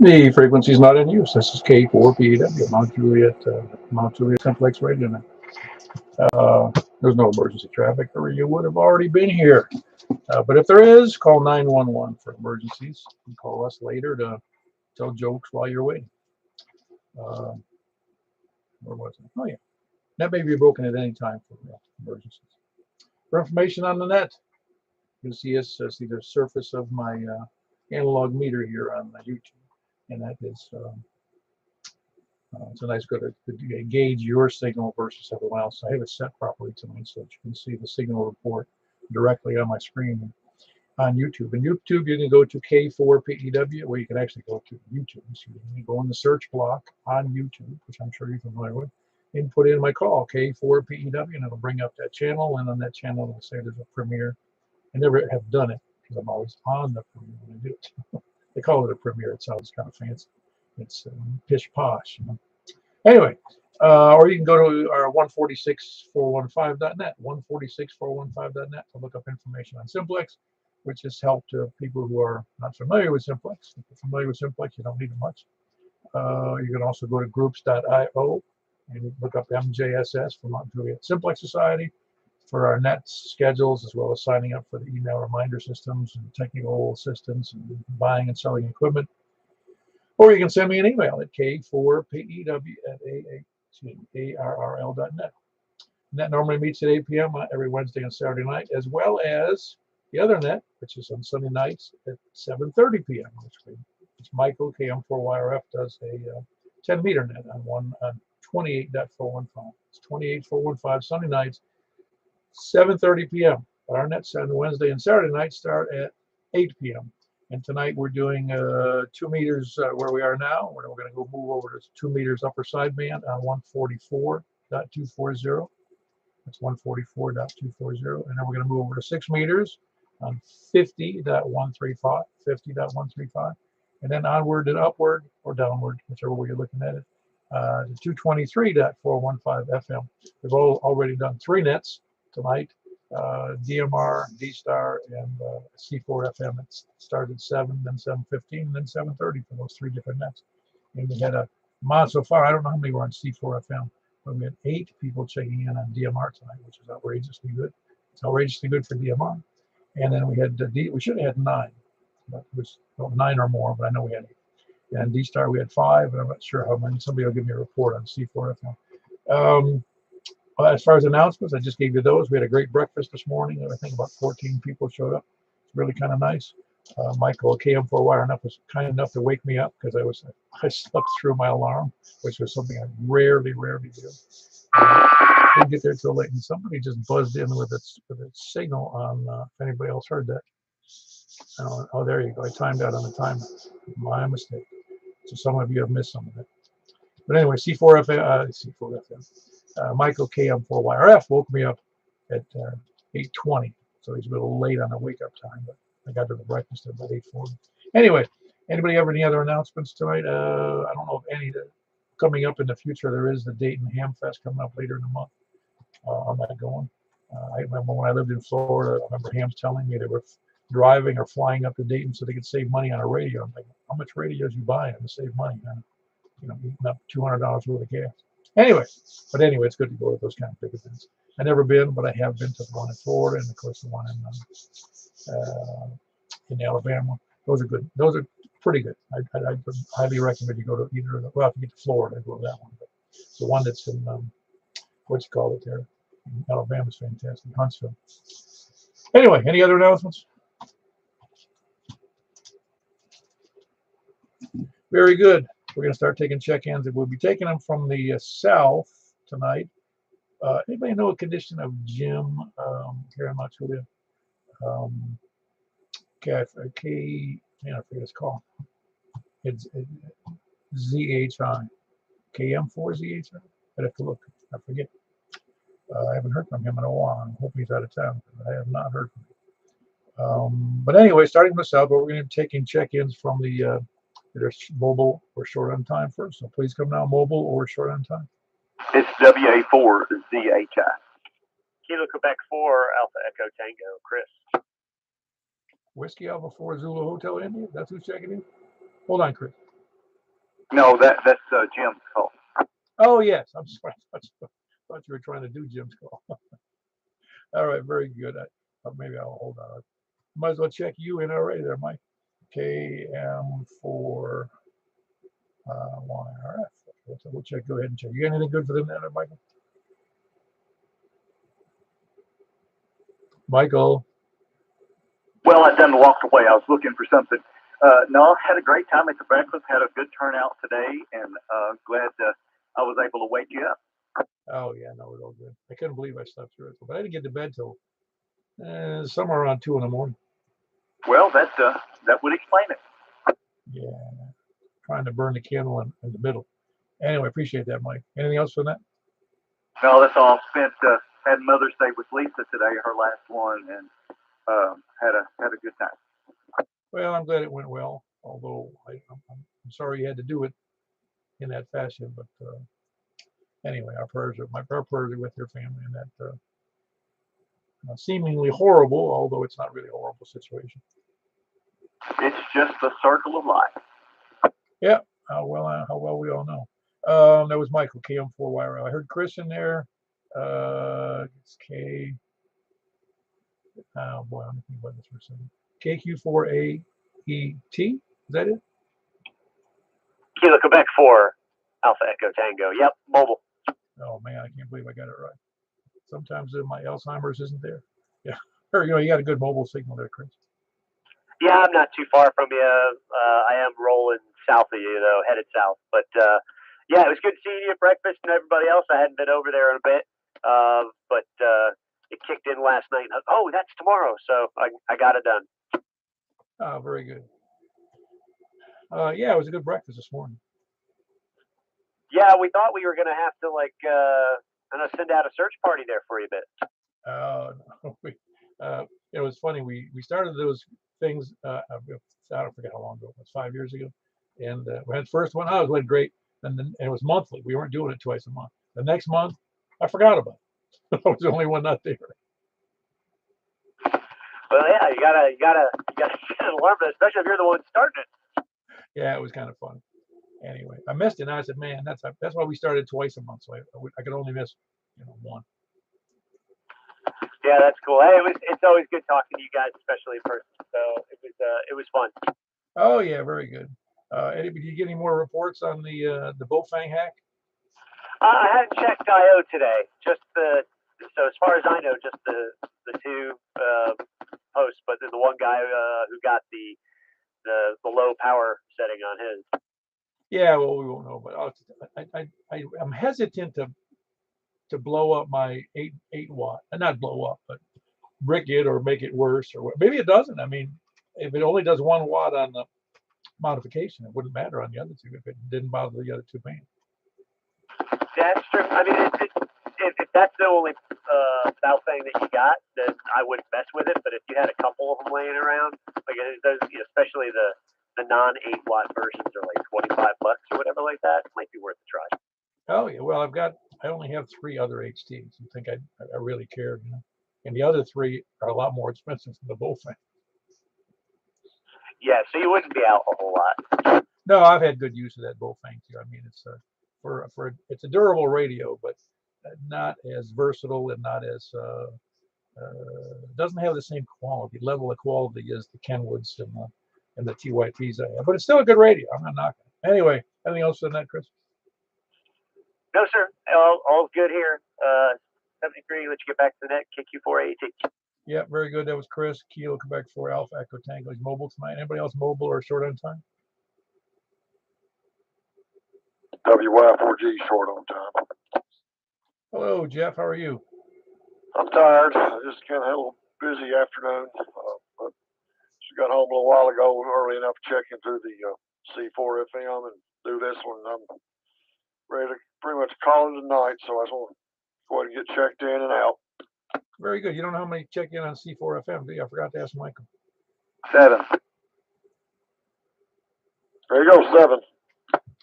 The frequency is not in use. This is K4PEW, Mount Juliet Simplex Radio Net. There's no emergency traffic, or you would have already been here. But if there is, call 911 for emergencies. You can call us later to tell jokes while you're waiting. Where was it? Oh, yeah. Net may be broken at any time for emergencies. For information on the net, you'll see the surface of my analog meter here on YouTube. And that is, it's a nice good to gauge your signal versus everyone else. I have it set properly tonight so that you can see the signal report directly on my screen on YouTube. And YouTube, you can go to K4PEW, or you can actually go to YouTube. So you can go in the search block on YouTube, which I'm sure you're familiar with, and put in my call, K4PEW, and it'll bring up that channel. And on that channel, it'll say there's a premiere. I never have done it because I'm always on the premiere when I do it. They call it a premiere. It sounds kind of fancy. It's pish posh, you know. Anyway, or you can go to our 146415.net, 146415.net to look up information on Simplex, which has helped people who are not familiar with Simplex. If you're familiar with Simplex, you don't need it much. You can also go to groups.io and look up MJSS for Mount Juliet Simplex Society for our net schedules, as well as signing up for the email reminder systems and technical assistance and buying and selling equipment. Or you can send me an email at k4pew@arrl.net. Net normally meets at 8 p.m. every Wednesday and Saturday night, as well as the other net, which is on Sunday nights at 7:30 p.m., which Michael, KM4YRF, does a 10-meter net on 28.415. It's 28.415 Sunday nights, 7:30 p.m. Our nets on Wednesday and Saturday nights start at 8 p.m. And tonight we're doing 2 meters where we are now. We're going to go move over to 2 meters upper sideband on 144.240. That's 144.240. And then we're going to move over to 6 meters on 50.135. And then onward and upward or downward, whichever way you're looking at it, to 223.415 FM. We've already done 3 nets tonight. DMR, D-Star, and C4 FM. It started 7, then 7:15, then 7:30 for those 3 different nets. And we had so far, I don't know how many were on C4 FM, but we had 8 people checking in on DMR tonight, which is outrageously good. It's outrageously good for DMR. And then we had we should have had 9, but it was 9 or more, but I know we had 8. And D-Star we had 5, and I'm not sure how many. Somebody will give me a report on C4 FM. As far as announcements, I just gave you those. We had a great breakfast this morning. I think about 14 people showed up. It's really kind of nice. Michael, KM4YRF, was kind enough to wake me up because I slept through my alarm, which was something I rarely do. Didn't get there till late, and somebody just buzzed in with its signal on. If anybody else heard that. Oh, there you go. I timed out on the timer. My mistake. So some of you have missed some of it. But anyway, C4 FM. Michael KM4YRF woke me up at 8:20, so he's a little late on the wake-up time, but I got to the breakfast at about 8:40. Anyway, anybody have any other announcements tonight? I don't know if any coming up in the future. There is the Dayton Ham Fest coming up later in the month. I'm not going. I remember when I lived in Florida, I remember Hams telling me they were driving or flying up to Dayton so they could save money on a radio. I'm like, how much radios you buying to save money? Eating up $200 worth of gas. Anyway, it's good to go to those kind of big events. I've never been, but I have been to the one in Florida and, of course, the one in Alabama. Those are good. Those are pretty good. I highly recommend you go to either of them. Well, if you get to Florida, go to that one. But the one that's in, what you call it there, in Alabama is fantastic, Huntsville. Anyway, any other announcements? Very good. We're going to start taking check-ins, and we'll be taking them from the south tonight. Anybody know a condition of Jim here in Mount Juliet? I forget his call. It's ZHI. KM4ZHI? I'd have to look. I forget. I haven't heard from him in a while. I hope he's out of town. I have not heard from him. But anyway, starting from the south, we're going to be taking check-ins from the mobile or short on time first. So please come now, mobile or short on time. It's WA4ZHI. Kilo Quebec 4 Alpha Echo Tango, Chris. Whiskey Alpha 4 Zulu Hotel India. That's who's checking in. Hold on, Chris. No, that's Jim's call. Oh, yes. I'm sorry. I thought you were trying to do Jim's call. All right, very good. Maybe I'll hold on. Might as well check you in already there, Mike. KM4 YRF. We'll check. Go ahead and check. You got anything good for them there, Michael? Michael. Well, I done walked away. I was looking for something. No, had a great time at the breakfast. Had a good turnout today, and glad I was able to wake you up. Oh yeah, no, it was all good. I couldn't believe I slept through it, but I didn't get to bed till somewhere around 2 in the morning. Well, that would explain it. Yeah, trying to burn the candle in the middle. Anyway, appreciate that, Mike. Anything else for that? No, that's all. Had Mother's Day with Lisa today, her last one, and had a good time. Well, I'm glad it went well, although I'm sorry you had to do it in that fashion. But anyway, my prayers are with your family in that seemingly horrible, although it's not really a horrible situation. It's just the circle of life. Yeah, how well we all know. That was Michael, KM4YRL. I heard Chris in there. It's K. Oh boy, I'm thinking about this for a second. KQ4AET. Is that it? Kilo Quebec 4 Alpha Echo Tango. Yep, mobile. Oh man, I can't believe I got it right. Sometimes my Alzheimer's isn't there. Yeah, or you got a good mobile signal there, Chris. Yeah, I'm not too far from you. I am rolling south of you, though, headed south. But yeah, it was good seeing you at breakfast and everybody else. I hadn't been over there in a bit, but it kicked in last night. And oh, that's tomorrow, so I got it done. Oh, very good. Yeah, it was a good breakfast this morning. Yeah, we thought we were gonna have to send out a search party there for you a bit. It was funny. We started those things. I don't forget how long ago. It was 5 years ago, and we had the first one. Oh, it went great, and then it was monthly. We weren't doing it twice a month. The next month, I forgot about it. I was the only one not there. Well, yeah, you gotta learn that, especially if you're the one starting it. Yeah, it was kind of fun. Anyway, I missed it, and I said, "Man, that's why we started twice a month, so I could only miss, one." Yeah, that's cool. Hey, it's always good talking to you guys, especially in person. So it was fun. Oh yeah, very good. Eddie, did you get any more reports on the Bullfang hack? I hadn't checked IO today. So as far as I know, just the two posts, but the one guy who got the low power setting on his. Yeah, well, we won't know, but I'm hesitant to blow up my 8 watt, not blow up, but brick it or make it worse, or maybe it doesn't. I mean, if it only does 1 watt on the modification, it wouldn't matter on the other two if it didn't bother the other two bands. That's true. I mean, if that's the only valve thing that you got, then I wouldn't mess with it. But if you had a couple of them laying around, like those, especially the non 8 watt versions are like $25 or whatever like that, it might be worth a try. Oh yeah, well I only have 3 other HTs. You think I really cared, and the other 3 are a lot more expensive than the Bullfang. Yeah, so you wouldn't be out a whole lot. No, I've had good use of that Bullfang too. I mean, it's it's a durable radio, but not as versatile and not as doesn't have the same level of quality as the Kenwoods and the TYTs I have. But it's still a good radio. I'm not knocking it. Anyway, anything else on that, Chris? No, sir. All's good here. 73. Let's get back to the net. KQ4AT. Yeah, very good. That was Chris. Kilo Quebec 4 Alpha Echo Tango. He's mobile tonight. Anybody else mobile or short on time? WY4G short on time. Hello, Jeff. How are you? I'm tired. I just kind of had a little busy afternoon. But just got home a little while ago, early enough to check into the C4 FM and do this one. I'm ready to pretty much call it a night, so I just want to go ahead and get checked in and out. Very good. You don't know how many check in on C4 FM, do you? I forgot to ask Michael. 7. There you go, 7.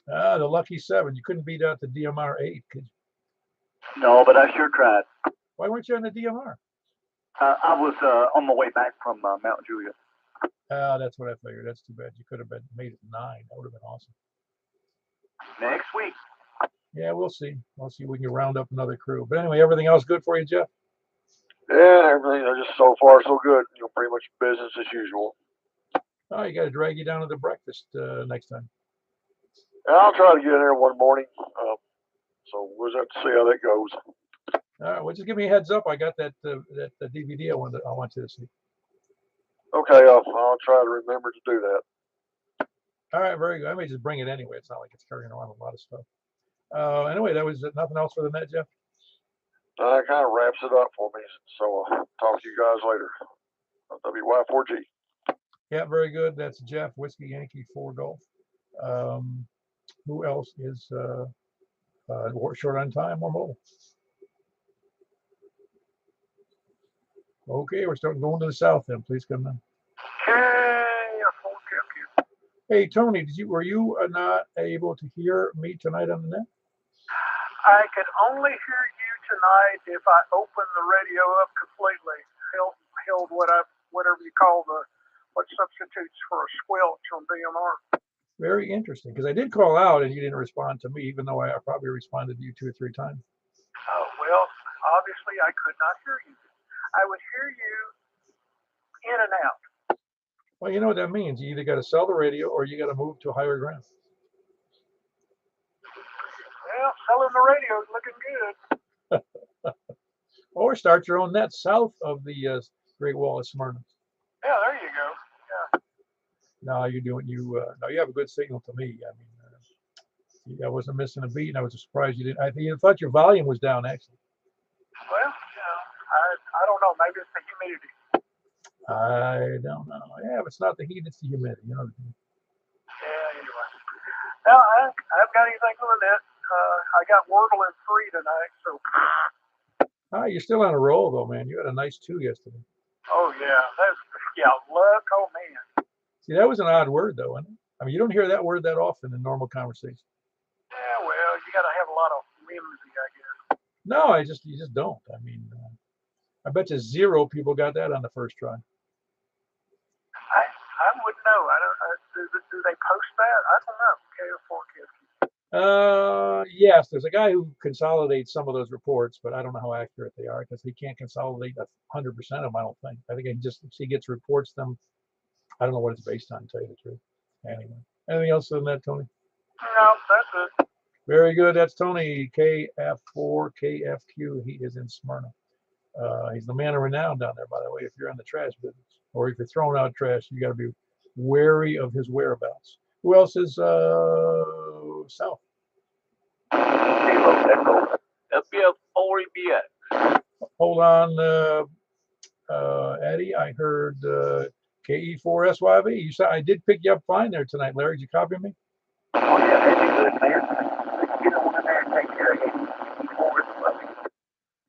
The lucky 7. You couldn't beat out the DMR 8, could you? No, but I sure tried. Why weren't you on the DMR? I was on my way back from Mount Juliet. That's what I figured. That's too bad. You could have made it 9. That would have been awesome. Next week. Yeah, we'll see. We'll see if we can round up another crew. But anyway, everything else good for you, Jeff? Yeah, everything just so far so good. Pretty much business as usual. Oh, you got to drag you down to the breakfast next time. And I'll try to get in there one morning. So we'll have to see how that goes. All right, well, just give me a heads up. I got that DVD I want you to see. Okay, I'll try to remember to do that. All right, very good. I may just bring it anyway. It's not like it's carrying around a lot of stuff. Anyway, that was nothing else for the net, Jeff? That kind of wraps it up for me. So talk to you guys later. WY4G. Yeah, very good. That's Jeff, Whiskey Yankee 4 Golf. Who else is short on time or mobile? Okay, we're starting going to the south then. Please come in. Hey, Tony, were you not able to hear me tonight on the net? I could only hear you tonight if I opened the radio up completely. Held whatever you call what substitutes for a squelch on DMR. Very interesting, because I did call out and you didn't respond to me, even though I probably responded to you 2 or 3 times. Well, obviously I could not hear you. I would hear you in and out. Well, you know what that means. You either got to sell the radio or you got to move to higher ground. Well, selling the radio is looking good. Or start your own net south of the Great Wall of Smyrna. Yeah, there you go. Yeah. No, you have a good signal to me. I mean, I wasn't missing a beat, and I was surprised you didn't. I thought your volume was down actually. Well, I don't know. Maybe it's the humidity. I don't know. Yeah, if it's not the heat, it's the humidity. You know. Yeah. Anyway. Now I haven't got anything on the net. I got Wordle in 3 tonight, so. You're still on a roll though, man. You had a nice 2 yesterday. Oh yeah, luck. Oh man. See, that was an odd word though, isn't it? I mean, you don't hear that word that often in normal conversation. Yeah, well, you got to have a lot of whimsy, I guess. No, you just don't. I mean, I bet you 0 people got that on the first try. I wouldn't know. I don't. Do they post that? I don't know. KF4KF. Yes, there's a guy who consolidates some of those reports, but I don't know how accurate they are because he can't consolidate 100% of them. I don't think. I think he gets reports them. I don't know what it's based on, to tell you the truth. Anyway, anything else on that, Tony? No, that's it. Very good. That's Tony, KF4KFQ. He is in Smyrna. He's the man of renown down there, by the way. If you're in the trash business, or if you're throwing out trash, you got to be wary of his whereabouts. Who else is south? FBF4EBX. Hold on, Eddie. I heard KE4SYV. You said I did pick you up fine there tonight, Larry. Did you copy me? Oh yeah, that'd be good, man. Get on in there and take care of him.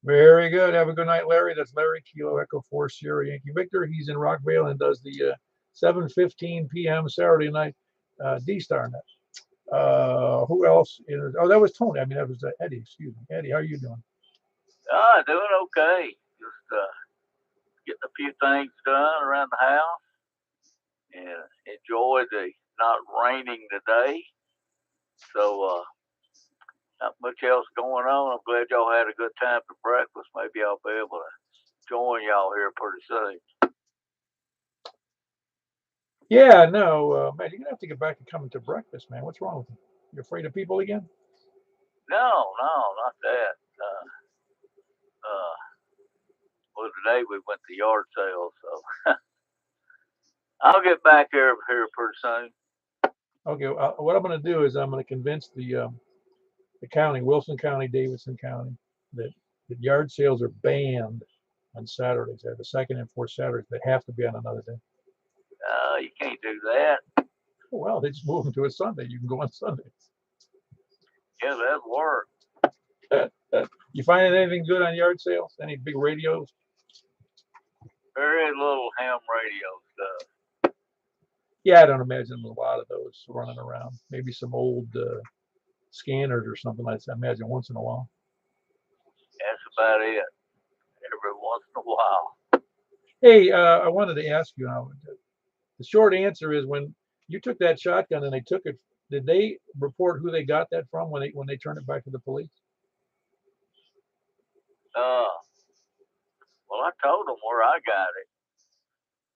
Very good. Have a good night, Larry. That's Larry, Kilo Echo 4 Sierra Yankee Victor. He's in Rockvale and does the 7:15 p.m. Saturday night D-Star net. Who else? Oh, that was Tony. I mean, that was Eddie. Excuse me. Eddie, how are you doing? Doing okay. Just getting a few things done around the house and enjoy the not raining today. So not much else going on. I'm glad y'all had a good time for breakfast. Maybe I'll be able to join y'all here pretty soon. Yeah, no, man, you're gonna have to get back to coming to breakfast, man. What's wrong with you? You afraid of people again? No, not that. Well, today we went to yard sale, so I'll get back here pretty soon. Okay, what I'm going to do is I'm going to convince the county, Wilson County, Davidson County, that yard sales are banned on Saturdays. They're the second and fourth Saturdays. They have to be on another day. You can't do that. Well, they just move them to a Sunday. You can go on Sundays. Yeah, that'd work. You find anything good on yard sales? Any big radios? Very little ham radio stuff. Yeah, I don't imagine a lot of those running around. Maybe some old scanners or something like that. I imagine once in a while. That's about it. Every once in a while. Hey, I wanted to ask you, the short answer is when you took that shotgun and they took it, Did they report who they got that from when they turned it back to the police? Well, I told them where I got it,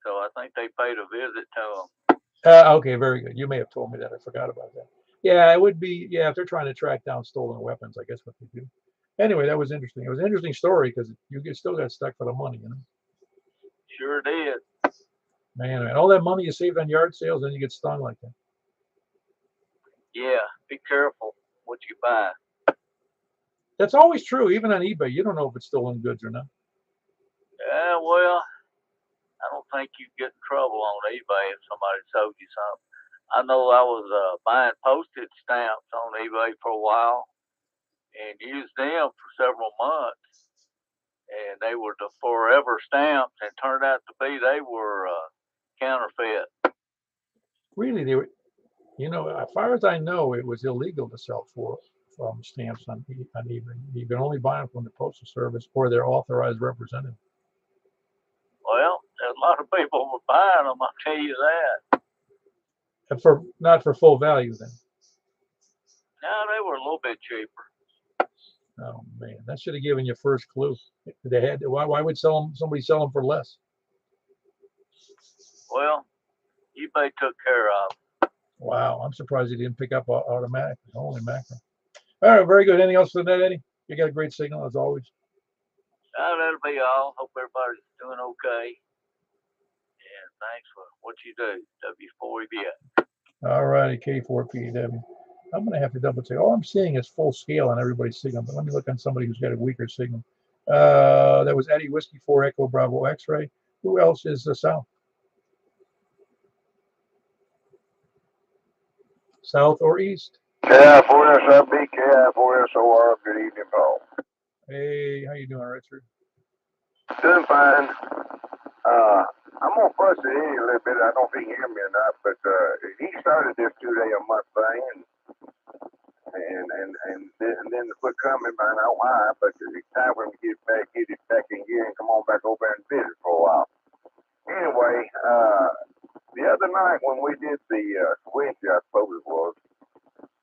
so I think they paid a visit to them. Okay, very good. You may have told me that. I forgot about that. Yeah, it would be. Yeah, if they're trying to track down stolen weapons, I guess what they do. Anyway, that was interesting. It was an interesting story because still got stuck for the money, you know. Sure did. Man, all that money you saved on yard sales, and you get stung like that. Yeah, be careful what you buy. That's always true, even on eBay. You don't know if it's stolen goods or not. Yeah, well, I don't think you get in trouble on eBay if somebody sold you something. I know I was buying postage stamps on eBay for a while and used them for several months, and they were the forever stamps, and turned out to be they were counterfeit. Really, they were. You know, as far as I know, it was illegal to sell stamps on eBay. You can only buy them from the Postal Service or their authorized representative. Well, a lot of people were buying them, I'll tell you that. And not for full value then. No, they were a little bit cheaper. Oh man, that should have given you first clue. Why would somebody sell them for less? Well, eBay took care of them. Wow, I'm surprised you didn't pick up automatically. Holy mackerel. All right, very good. Anything else for that, Eddie? You got a great signal as always. That'll be all. Hope everybody's doing okay. And thanks for what you do, W4EBA. All righty, K4PW. I'm going to have to double check. All I'm seeing is full scale on everybody's signal, but let me look on somebody who's got a weaker signal. That was Eddie Whiskey 4 Echo Bravo X-Ray. Who else is south? South or east? KI4SIB, KI4SOR. Good evening, Paul. Hey, how you doing, Richard? Doing fine. I'm gonna fuss at Eddie a little bit. I don't know if he can hear me or not, but he started this 2-day-a-month thing, and then the foot coming, I don't know why, but it's time for him to get it back in gear and come on back over and visit for a while. Anyway, the other night when we did the Wednesday, I suppose it was,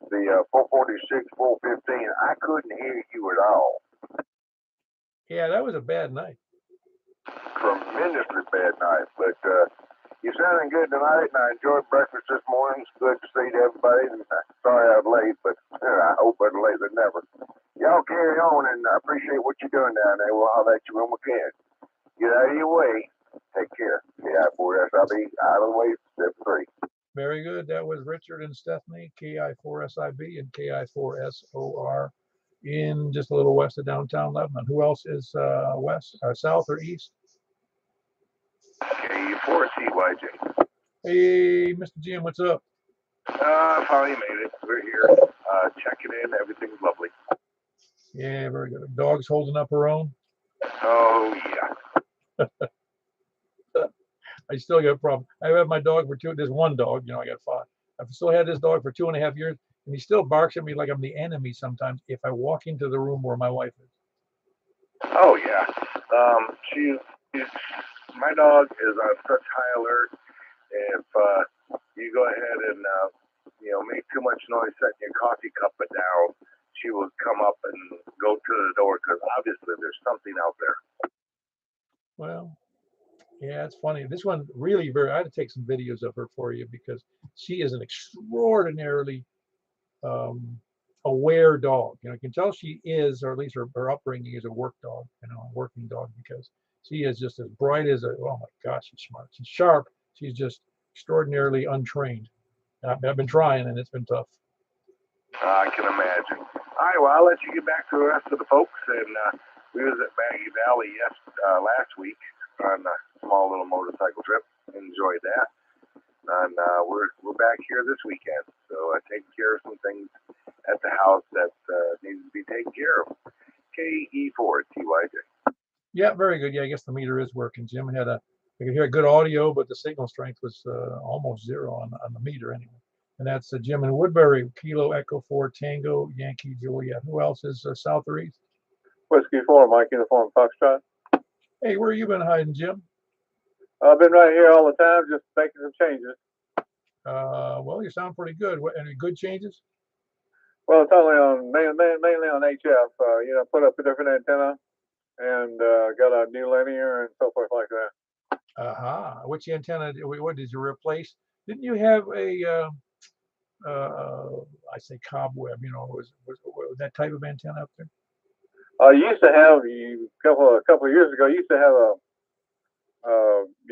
the 446, 415, I couldn't hear you at all. Yeah, that was a bad night. Tremendously bad night, but you're sounding good tonight, and I enjoyed breakfast this morning. It's good to see everybody, and sorry I was late, but I hope better late than never. Y'all carry on, and I appreciate what you're doing down there. Well, I'll let you when we can. Get out of your way. Take care. KI4SIB, out of the way, step 3. Very good. That was Richard and Stephanie, KI4SIB and KI4SOR in just a little west of downtown Lebanon. Who else is west, south, or east? K4TYJ. Hey, Mr. Jim, what's up? Finally made it. We're here. Checking in. Everything's lovely. Yeah, very good. Dog's holding up her own. Oh, yeah. I still got a problem. I've had my dog for there's one dog, I got 5. I've still had this dog for 2.5 years, and he still barks at me like I'm the enemy sometimes if I walk into the room where my wife is. Oh, yeah. My dog is on such high alert. If you go ahead and, make too much noise setting your coffee cup down, she will come up and go to the door because obviously there's something out there. Well, yeah, it's funny. This one really I had to take some videos of her for you because she is an extraordinarily aware dog. You can tell she is, or at least her upbringing is a work dog, a working dog, because she is just as bright as oh my gosh, she's smart. She's sharp. She's just extraordinarily untrained. I've been trying, and it's been tough. I can imagine. All right, well, I'll let you get back to the rest of the folks. And we was at Baggy Valley last week on a small little motorcycle trip. Enjoyed that. And we're back here this weekend. So taking care of some things at the house that needs to be taken care of. KE4TYJ. Yeah, very good. Yeah, I guess the meter is working. Jim I could hear good audio, but the signal strength was almost 0 on the meter anyway. And that's Jim in Woodbury, Kilo Echo 4 Tango Yankee Juliet. Who else is south or east? Whiskey 4, Mike Uniform Foxtrot. Hey, where you been hiding, Jim? I've been right here all the time, just making some changes. Well, you sound pretty good. Any good changes? Well, it's only on mainly on HF. Put up a different antenna and got a new linear and so forth like that. Which antenna? What did you replace? Didn't you have a I say cobweb? Was that type of antenna up there? You used to have a couple of years ago. You used to have a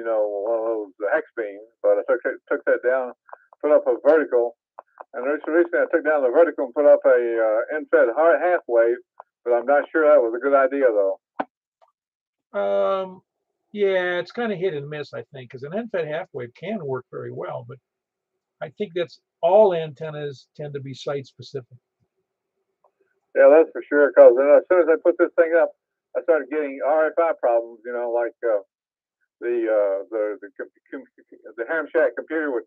one of those hex beams, but I took that down, put up a vertical, and recently I took down the vertical and put up a end-fed half wave, but I'm not sure that was a good idea though. Yeah, it's kind of hit and miss, I think, because an end-fed half wave can work very well, but I think that's all antennas tend to be site specific. Yeah, that's for sure. Because as soon as I put this thing up, I started getting RFI problems. Like the ham shack computer would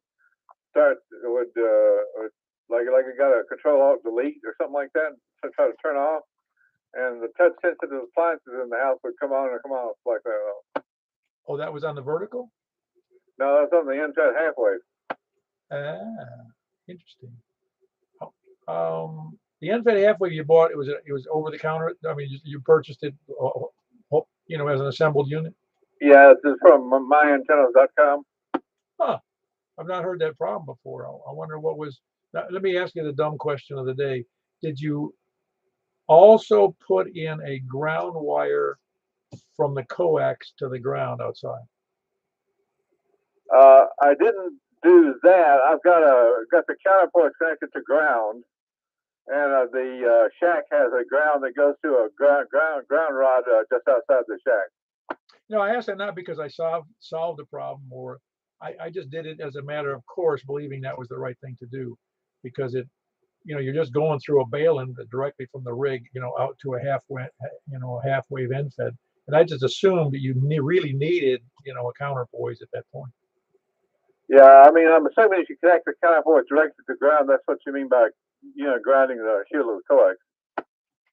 like it got a control alt delete or something like that to try to turn off, and the touch sensitive appliances in the house would come on or come off like that. Oh, that was on the vertical? No, that's on the end-fed half wave. Interesting. The end-fed half wave you bought, it was over the counter. I mean, you purchased it, as an assembled unit. Yeah, this is from myantennas.com. Huh. I've not heard that problem before. I wonder what was. Let me ask you the dumb question of the day. Did you also put in a ground wire from the coax to the ground outside? I didn't do that. I've got the counterport connected to ground, and the shack has a ground that goes to a ground rod just outside the shack. No, I asked that not because I solved the problem, or I just did it as a matter of course, believing that was the right thing to do, because you're just going through a baling directly from the rig, out to a half wave end fed, and I just assumed that you really needed, a counterpoise at that point. Yeah, I mean, I'm assuming if you connect the counterport directly to ground, that's what you mean by, grounding the heel of the coax.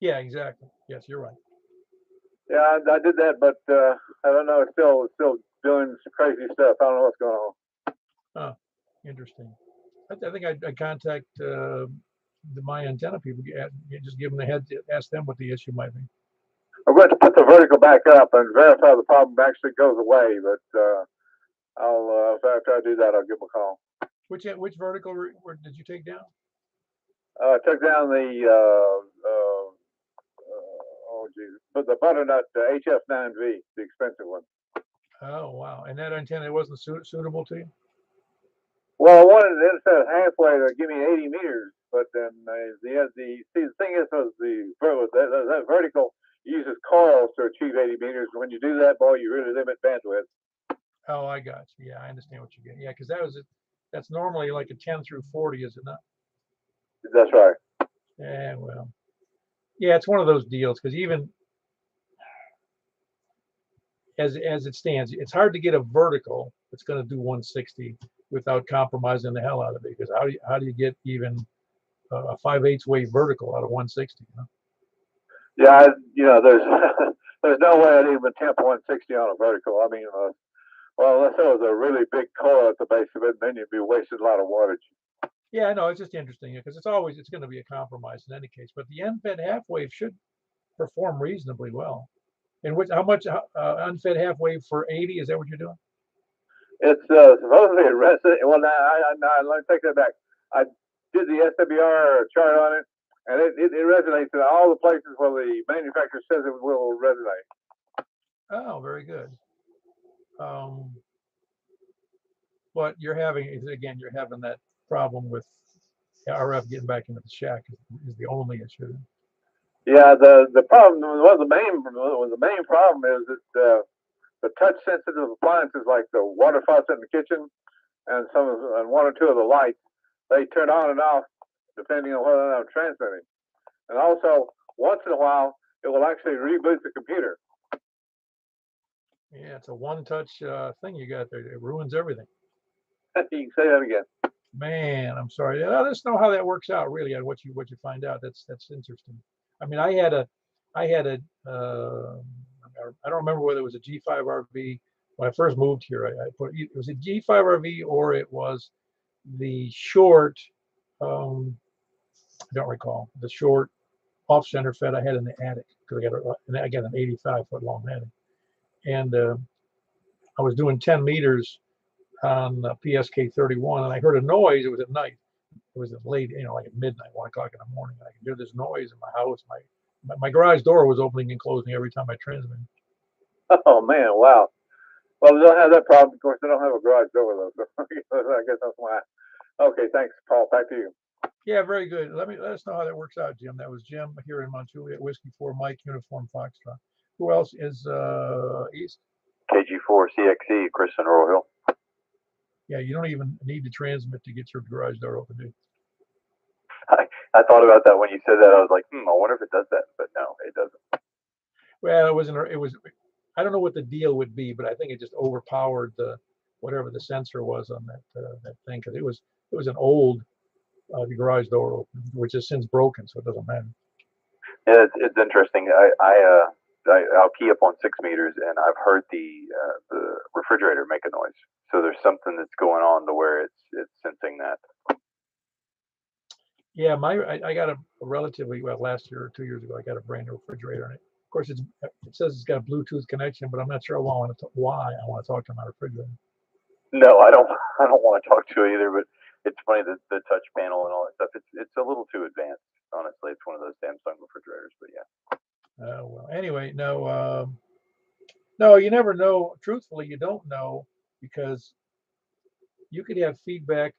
Yeah, exactly. Yes, you're right. Yeah, I did that, but I don't know. It's still doing some crazy stuff. I don't know what's going on. Oh, interesting. I think I'd contact my antenna people. Just give them the head. Ask them what the issue might be. I'm going to put the vertical back up and verify the problem actually goes away. But I'll after I do that, I'll give them a call. Which vertical did you take down? I took down but the butternut HF9V, the expensive one. Oh wow! And that antenna wasn't suitable to you? Well, I wanted it instead of halfway to give me 80 meters, but then the thing is, that vertical uses coils to achieve 80 meters. When you do that, boy, you really limit bandwidth. Oh, I got you. Yeah, I understand what you're getting. Yeah, because that's normally like a 10 through 40, is it not? That's right. Yeah, well, yeah, it's one of those deals because even as it stands, it's hard to get a vertical that's going to do 160 without compromising the hell out of it. Because how do you get even a 5/8 wave vertical out of 160? Yeah, there's there's no way I'd even attempt 160 on a vertical. I mean, unless there was a really big coil at the base of it, then you'd be wasting a lot of wattage. Yeah, no, it's just interesting because it's going to be a compromise in any case. But the end-fed half wave should perform reasonably well. And how much unfed half wave for 80? Is that what you're doing? It's supposedly a resident. Well, let me take that back. I did the SWR chart on it, and it resonates in all the places where the manufacturer says it will resonate. Oh, very good. But you're having that problem with RF getting back into the shack is the only issue. Yeah, the problem, the main problem is that the touch sensitive appliances like the water faucet in the kitchen and one or two of the lights, they turn on and off depending on whether or not I'm transmitting. And also, once in a while, it will actually reboot the computer. Yeah, it's a one-touch thing you got there. It ruins everything. You can say that again. Man, I'm sorry. Let us know how that works out. Really, and what you find out. That's interesting. I mean, I had a I don't remember whether it was a G5RV when I first moved here. I put it was a G5RV or it was the short, I don't recall, the short off-center fed I had in the attic, because I got an 85-foot long attic. And I was doing 10 meters on PSK 31, and I heard a noise. It was at night. It was at late, like at midnight, 1 o'clock in the morning. I could hear this noise in my house. My garage door was opening and closing every time I transmitted. Oh man, wow. Well, they don't have that problem. Of course, they don't have a garage door though. So I guess that's why. Okay, thanks, Paul. Back to you. Yeah, very good. Let us know how that works out, Jim. That was Jim here in Mount Juliet, Whiskey 4 Mike, Uniform Foxtrot. Who else is east? KG4 CXE, Chris in Royal Hill. Yeah, you don't even need to transmit to get your garage door open, do you? I thought about that when you said that. I was like, I wonder if it does that, but no, it doesn't. Well, it was. I don't know what the deal would be, but I think it just overpowered whatever the sensor was on that thing, because it was an old garage door opener, which has since broken, so it doesn't matter. Yeah, it's interesting. I'll key up on 6 meters, and I've heard the refrigerator make a noise. So there's something that's going on to where it's sensing that. Yeah, I got a relatively last year or 2 years ago. I got a brand new refrigerator, and of course it says it's got a Bluetooth connection, but I'm not sure why I want to talk to my refrigerator. No, I don't want to talk to it either. But it's funny, the touch panel and all that stuff. It's a little too advanced. Honestly, it's one of those Samsung refrigerators. But yeah. Well, anyway, no, you never know. Truthfully, you don't know, because you could have feedback,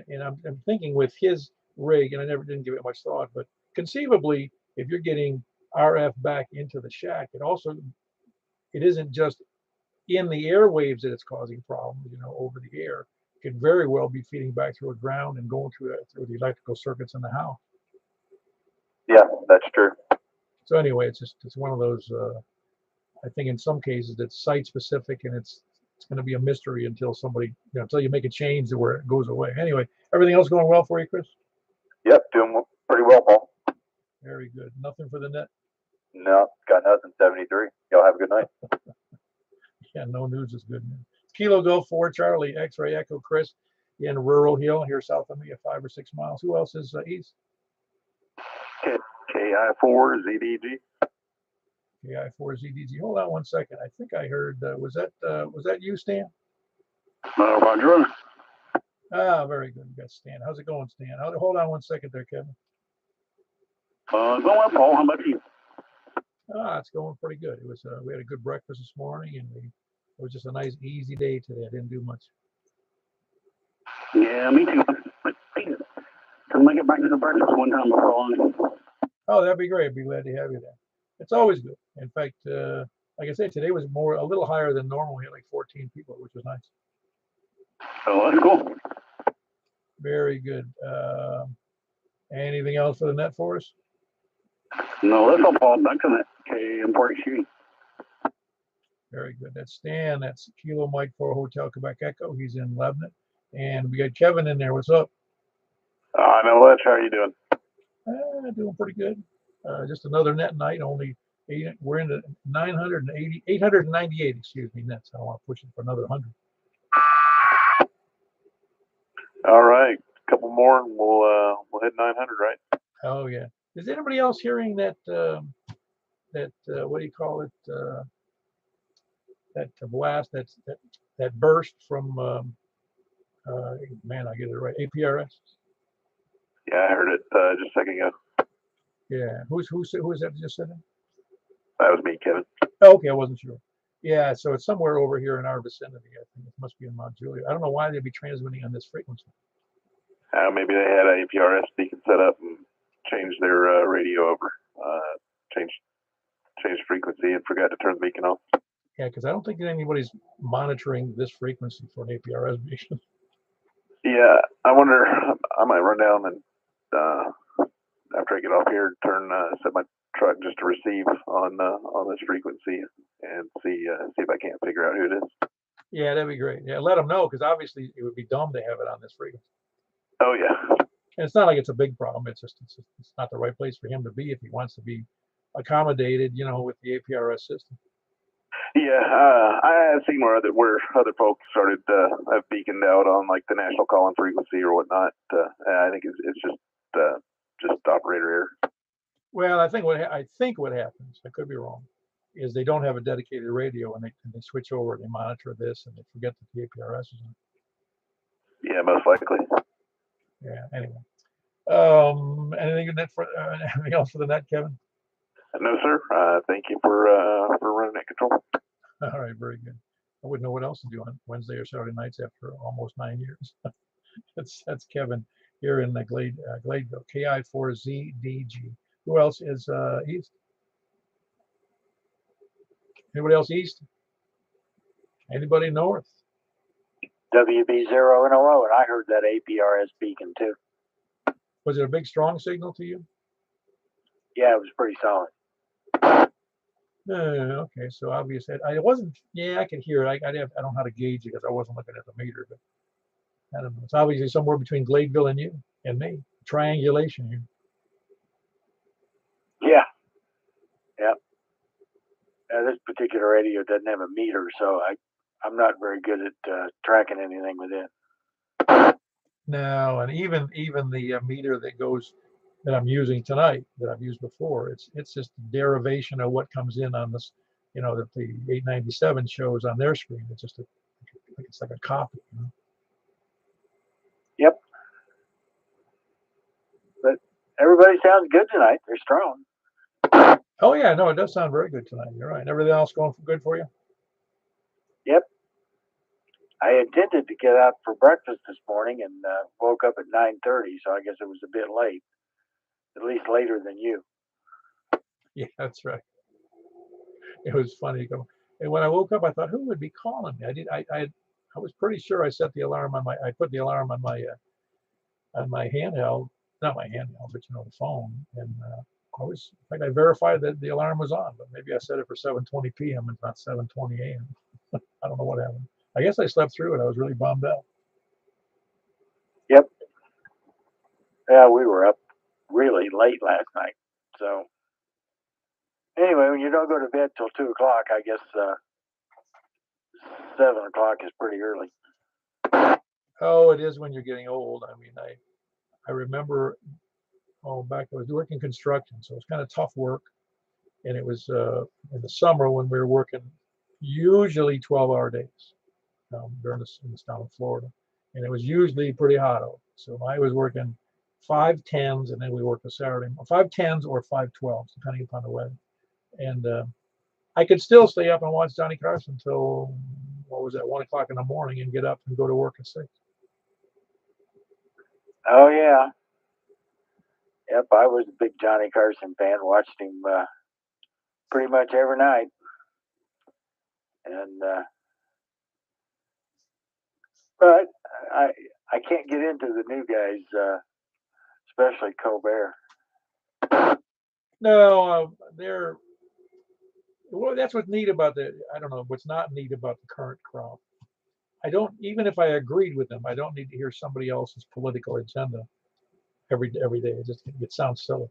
and I'm thinking with his rig, and I didn't give it much thought, but conceivably, if you're getting RF back into the shack, it isn't just in the airwaves that it's causing problems, over the air. It could very well be feeding back through a ground and going through the electrical circuits in the house. Yeah, that's true. So anyway, it's one of those, I think in some cases it's site specific, and it's going to be a mystery until somebody, until you make a change to where it goes away. Anyway, everything else going well for you, Chris? Yep, doing pretty well, Paul. Very good. Nothing for the net? No, got nothing. 73. Y'all have a good night. Yeah, no news is good news. Kilo Golf 4 Charlie X-Ray Echo Chris in Rural Hill here south of me at 5 or 6 miles. Who else is east? KI4 ZDG. KI4 ZDG. Hold on 1 second. I think I heard. Was that you, Stan? Roger. Very good. We got Stan. How's it going, Stan? Hold on 1 second there, Kevin. Going well, Paul. How about you? It's going pretty good. It was. We had a good breakfast this morning, and it was just a nice, easy day today. I didn't do much. Yeah, me too. Can make it back to the breakfast one time before long. Oh, that'd be great. I'd be glad to have you there. It's always good. In fact, like I said, today was a little higher than normal. We had like 14 people, which was nice. Oh, that's cool. Very good. Anything else for the net for us? No, that's all, Paul. Back to that. Okay, important shooting. Very good. That's Stan. That's Kilo Mike for Hotel Quebec Echo. He's in Lebanon. And we got Kevin in there. What's up? I know much. How are you doing? Doing pretty good. Just another net night. We're into 898, nets. I don't want to push it for another 100. All right, a couple more, and we'll hit 900, right? Oh yeah. Is anybody else hearing that what do you call it? That blast, that burst from man, I get it right. APRS. Yeah, I heard it just a second ago. Yeah. Who is that just said it? That was me, Kevin. Oh, okay, I wasn't sure. Yeah, so it's somewhere over here in our vicinity. I think it must be in Mount Juliet. I don't know why they'd be transmitting on this frequency. Maybe they had an APRS beacon set up and changed their radio over, changed frequency and forgot to turn the beacon off. Yeah, because I don't think anybody's monitoring this frequency for an APRS beacon. Yeah, I wonder. I might run down and after I get off here, set my truck just to receive on this frequency and see if I can't figure out who it is. Yeah, that'd be great. Yeah, let them know, because obviously it would be dumb to have it on this frequency. Oh yeah. And it's not like it's a big problem. It's not the right place for him to be if he wants to be accommodated, with the APRS system. Yeah, I have seen where other folks started have beaconed out on like the national calling frequency or whatnot. I think it's just operator error. Well, I think what happens, I could be wrong, is they don't have a dedicated radio and they switch over and they monitor this and they forget that the APRS is on. Yeah, most likely. Yeah. Anyway, anything anything else for the net, Kevin? No, sir. Thank you for running that control. All right, very good. I wouldn't know what else to do on Wednesday or Saturday nights after almost 9 years. That's Kevin here in the Gladeville, KI4ZDG. Who else is east? Anybody else east? Anybody north? WB0NOO, and I heard that APRS beacon too. Was it a big, strong signal to you? Yeah, it was pretty solid. Okay, so obviously, I wasn't. Yeah, I could hear it. I don't know how to gauge it because I wasn't looking at the meter, but I don't know. It's obviously somewhere between Gladeville and you and me. Triangulation here. Yeah. This particular radio doesn't have a meter, so I'm not very good at tracking anything with it. No, and even the meter that I'm using tonight, that I've used before, it's just a derivation of what comes in on this, that the 897 shows on their screen. It's just it's like a copy. Yep. But everybody sounds good tonight. They're strong. Oh yeah, no, it does sound very good tonight. You're right. Everything else going good for you? Yep. I intended to get out for breakfast this morning and woke up at 9:30, so I guess it was a bit late. At least later than you. Yeah, that's right. It was funny. And when I woke up, I thought, who would be calling me? I was pretty sure I set the alarm on I put the alarm on my handheld, not my handheld, but the phone. And in fact, I verified that the alarm was on, but maybe I set it for 7:20 p.m. and not 7:20 a.m. I don't know what happened. I guess I slept through it. I was really bummed out. Yep. Yeah, we were up really late last night. So anyway, when you don't go to bed till 2 o'clock, I guess 7 o'clock is pretty early. Oh, it is when you're getting old. I mean, I remember back I was working construction, so it was kind of tough work. And it was in the summer when we were working usually 12-hour days during in this town of Florida. And it was usually pretty hot out. So I was working 5 10s, and then we worked a Saturday, 5 10s or 5 12s, depending upon the weather. And I could still stay up and watch Johnny Carson until, 1 o'clock in the morning and get up and go to work at 6. Oh, yeah. Yep, I was a big Johnny Carson fan. Watched him pretty much every night. And but I can't get into the new guys, especially Colbert. No, that's what's neat about I don't know, what's not neat about the current crowd. Even if I agreed with them, I don't need to hear somebody else's political agenda every day. It sounds silly.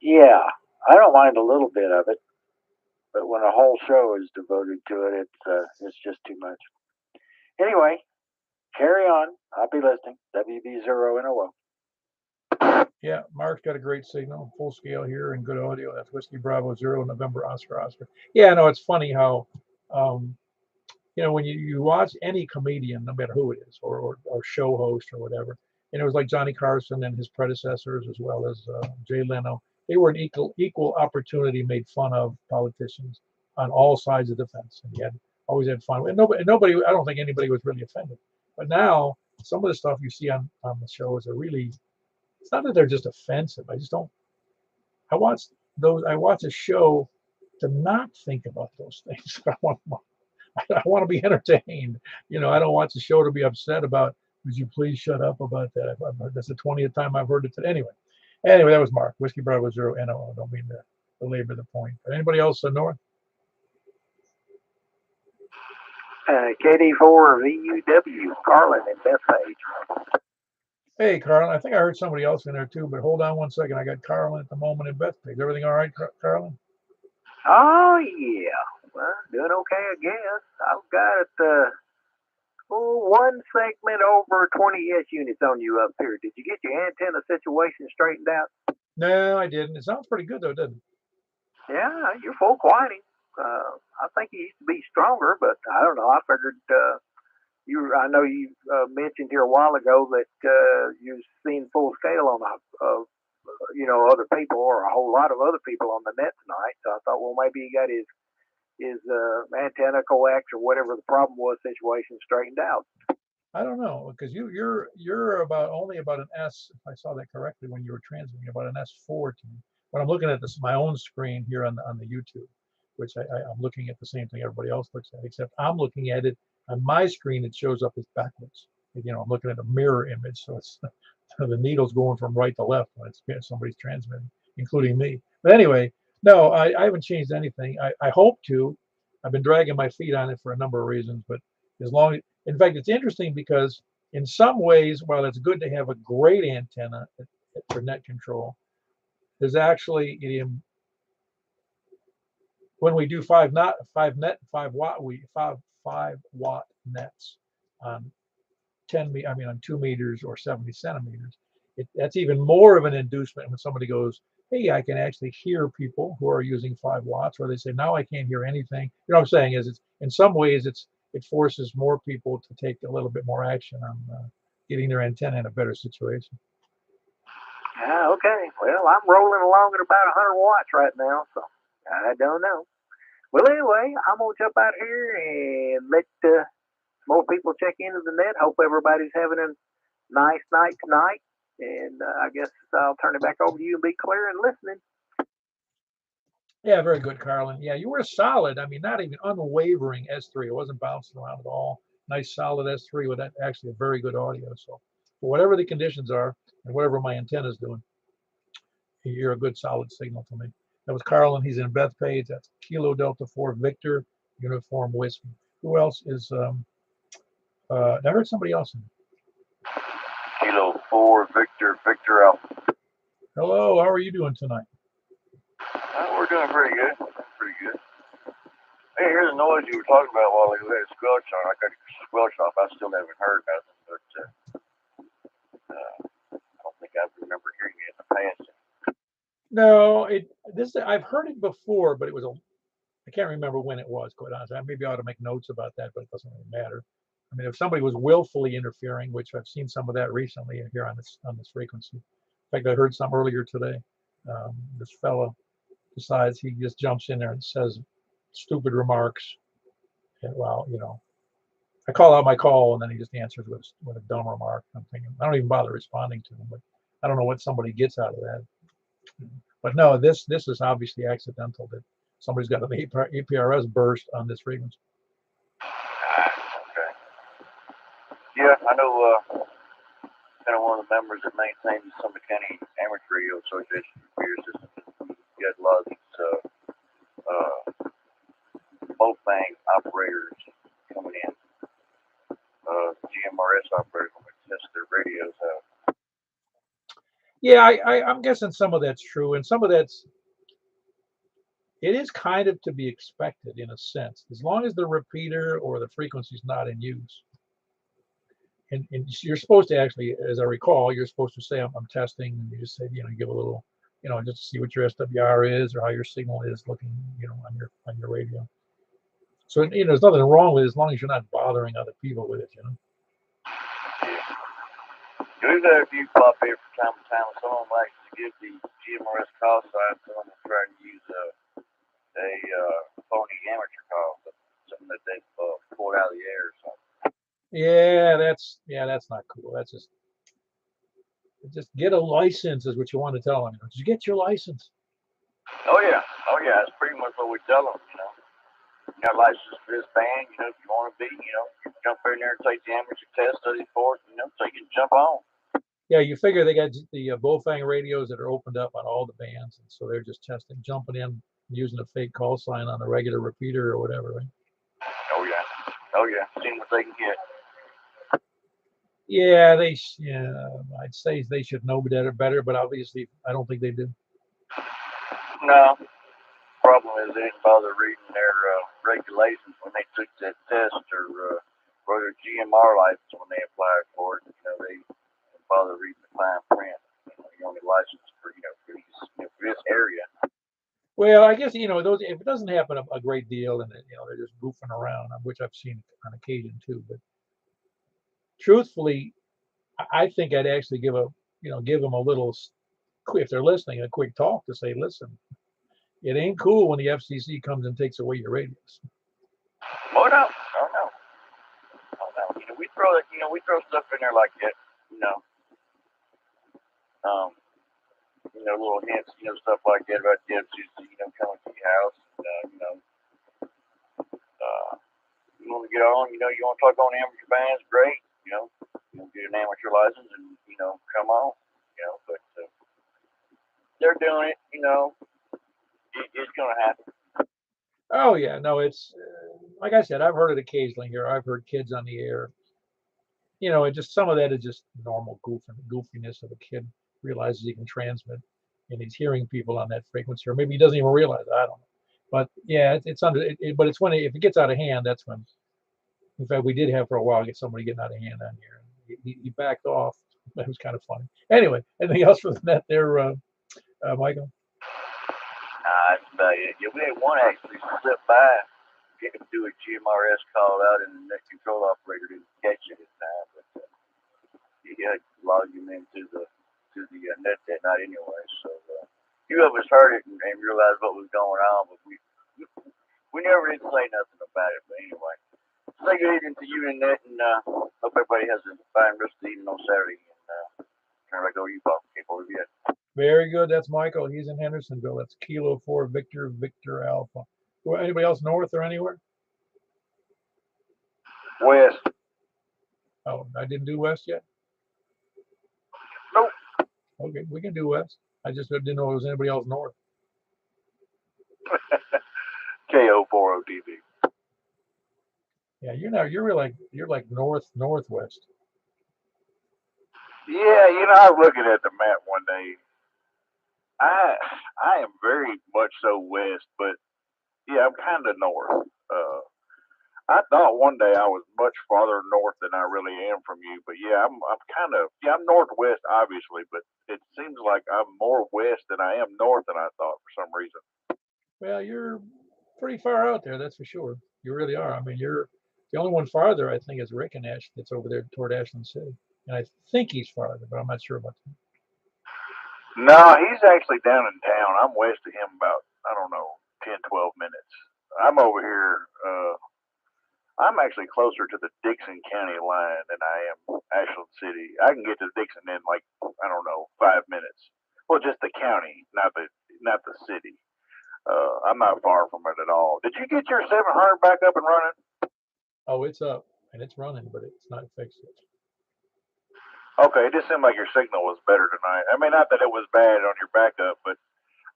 Yeah, I don't mind a little bit of it, but when a whole show is devoted to it, it's just too much. Anyway, carry on. I'll be listening. WB0NOO. Yeah, Mark's got a great signal, full scale here and good audio. That's Whiskey Bravo 0 November Oscar. Yeah, no, it's funny how, when you watch any comedian, no matter who it is, or show host or whatever, and it was like Johnny Carson and his predecessors, as well as Jay Leno, they were an equal opportunity made fun of politicians on all sides of the fence, and he always had fun. And nobody, I don't think anybody was really offended. But now, some of the stuff you see on the shows are really, it's not that they're just offensive. I just don't. I watch a show to not think about those things. I want to be entertained. I don't watch a show to be upset about. Would you please shut up about that? That's the 20th time I've heard it today. Anyway, that was Mark. Whiskey Bravo 0 NO. I don't mean to belabor the point. But anybody else north? KD4 VUW, Carlin in Bethpage. Hey, Carlin. I think I heard somebody else in there too, but hold on one second. I got Carlin at the moment in Bethpage. Everything all right, Carlin? Oh yeah, well, doing okay, I guess. I've got one segment over 20 S units on you up here. Did you get your antenna situation straightened out? No, I didn't. It sounds pretty good though, doesn't it? Yeah, you're full quantity. I think you used to be stronger, but I don't know. I figured I know you mentioned here a while ago that you've seen full scale on other people or a whole lot of other people on the net tonight. So I thought, well, maybe he got his antenna coax or whatever the problem was situation straightened out. I don't know because you're only about an S, if I saw that correctly when you were transmitting, about an S4 to me. But I'm looking at my own screen here on the YouTube, which I'm looking at the same thing everybody else looks at, except I'm looking at it on my screen. It shows up as backwards. I'm looking at a mirror image, so it's the needle's going from right to left when somebody's transmitting, including me. But anyway, no, I haven't changed anything. I hope to. I've been dragging my feet on it for a number of reasons, but in fact, it's interesting because in some ways, while it's good to have a great antenna for net control, there's actually when we do 5 watt nets on 2 meters or 70 centimeters. That's even more of an inducement when somebody goes, hey, I can actually hear people who are using 5 watts, or they say, now I can't hear anything. You know what I'm saying is it's in some ways it forces more people to take a little bit more action on getting their antenna in a better situation. Okay. Well, I'm rolling along at about 100 watts right now, so I don't know. Well, anyway, I'm going to jump out here and let more people check into the net. Hope everybody's having a nice night tonight. And I guess I'll turn it back over to you and be clear and listening. Yeah, very good, Carlin. Yeah, you were solid. I mean, not even unwavering S3. It wasn't bouncing around at all. Nice, solid S3 with actually a very good audio. So, for whatever the conditions are and whatever my antenna is doing, you're a good, solid signal to me. That was Carlin. He's in Bethpage. That's Kilo Delta 4 Victor Uniform Whiskey. Who else is? I heard somebody else. Kilo 4 Victor Alpha. Hello. How are you doing tonight? We're doing pretty good. Pretty good. Hey, here's the noise you were talking about a while ago. That squelch on. I got a squelch off. I still haven't heard nothing, but I don't think I remember hearing it in the past. No, I've heard it before, but I can't remember when it was, quite honestly. Maybe I ought to make notes about that, but it doesn't really matter. I mean, if somebody was willfully interfering, which I've seen some of that recently here on this frequency. In fact, I heard some earlier today. This fellow decides he just jumps in there and says stupid remarks. And, well, I call out my call and then he just answers with a dumb remark. I'm thinking, I don't even bother responding to him, but I don't know what somebody gets out of that. But no, this is obviously accidental that somebody's got an APRS burst on this frequency. Okay. Yeah, I know kind of one of the members that maintains the Summit County Amateur Radio Association for years. You had a lot of these boat bank operators coming in, GMRS operators when they test their radios out. Yeah, I'm guessing some of that's true, and some of it is kind of to be expected in a sense, as long as the repeater or the frequency is not in use. And you're supposed to actually, as I recall, you're supposed to say, I'm testing, and you just say, you give a little, just to see what your SWR is or how your signal is looking, on your radio. So, there's nothing wrong with it as long as you're not bothering other people with it, We've had a few pop in from time to time. Some of them like to give the GMRS call sign. Some of them try to use a phony amateur call, something that they've pulled out of the air or something. Yeah, that's not cool. That's just get a license is what you want to tell them. Did you get your license? Oh yeah, that's pretty much what we tell them. You got a license for this band. If you want to be, you jump in there and take the amateur test, study for it, so you can jump on. Yeah, you figure they got the Bofang radios that are opened up on all the bands, and so they're just jumping in, using a fake call sign on a regular repeater or whatever, right? Oh yeah, seeing what they can get. Yeah, I'd say they should know better, but obviously I don't think they do. No, problem is they didn't bother reading their regulations when they took that test or for their GMR license when they applied for it. They didn't bother reading the fine print. You're only licensed for, for this area. Well, I guess those if it doesn't happen a great deal, and they're just goofing around, which I've seen on occasion too. But truthfully, I think I'd actually give them a little, if they're listening, a quick talk to say, listen, it ain't cool when the FCC comes and takes away your radios. Oh no. We throw it. We throw stuff in there like that. Little hints, stuff like that about the FCC, coming to your house. You want to get on, you want to talk on amateur bands, great. Get an amateur license and, come on. But they're doing it, it's going to happen. Oh yeah, no, it's like I said, I've heard it occasionally here. I've heard kids on the air. It just some of that is just normal goofiness of a kid realizes he can transmit, and he's hearing people on that frequency, or maybe he doesn't even realize it. I don't know. But yeah, it's under. But it's when if it gets out of hand, that's when. In fact, we did have for a while somebody getting out of hand on here. He backed off. That was kind of funny. Anyway, anything else for the net there, Michael? That's about it. Yeah, we had one actually slip by. Get him do a GMRS call out, and the net control operator didn't catch it this time. But he had logged him into the net that night anyway. So few of us heard it and realized what was going on, but we never did say nothing about it. But anyway, say good evening to you and Net, and hope everybody has a fine rest of the evening on Saturday. And turn it back over to you, Bob. Over yet. Very good. That's Michael. He's in Hendersonville. That's Kilo 4 Victor Alpha. Anybody else north or anywhere? West. Oh, I didn't do west yet? Nope. Okay, we can do west. I just didn't know if there was anybody else north. KO40DB. Yeah, you're like northwest. Yeah, I was looking at the map one day. I am very much so west, but yeah, I'm kind of north. I thought one day I was much farther north than I really am from you, but yeah, I'm northwest obviously, but it seems like I'm more west than I am north than I thought for some reason. Well, you're pretty far out there, that's for sure. You really are. I mean, you're the only one farther, I think, is Rick and Ash that's over there toward Ashland City, and I think he's farther, but I'm not sure about that. No, he's actually down in town. I'm west of him about, I don't know, 10, 12 minutes. I'm over here. I'm actually closer to the Dixon County line than I am Ashland City. I can get to Dixon in like, I don't know, 5 minutes. Well, just the county, not the city. I'm not far from it at all. Did you get your 700 back up and running? Oh, it's up and it's running, but it's not fixed yet. Okay, it just seemed like your signal was better tonight. I mean, not that it was bad on your backup, but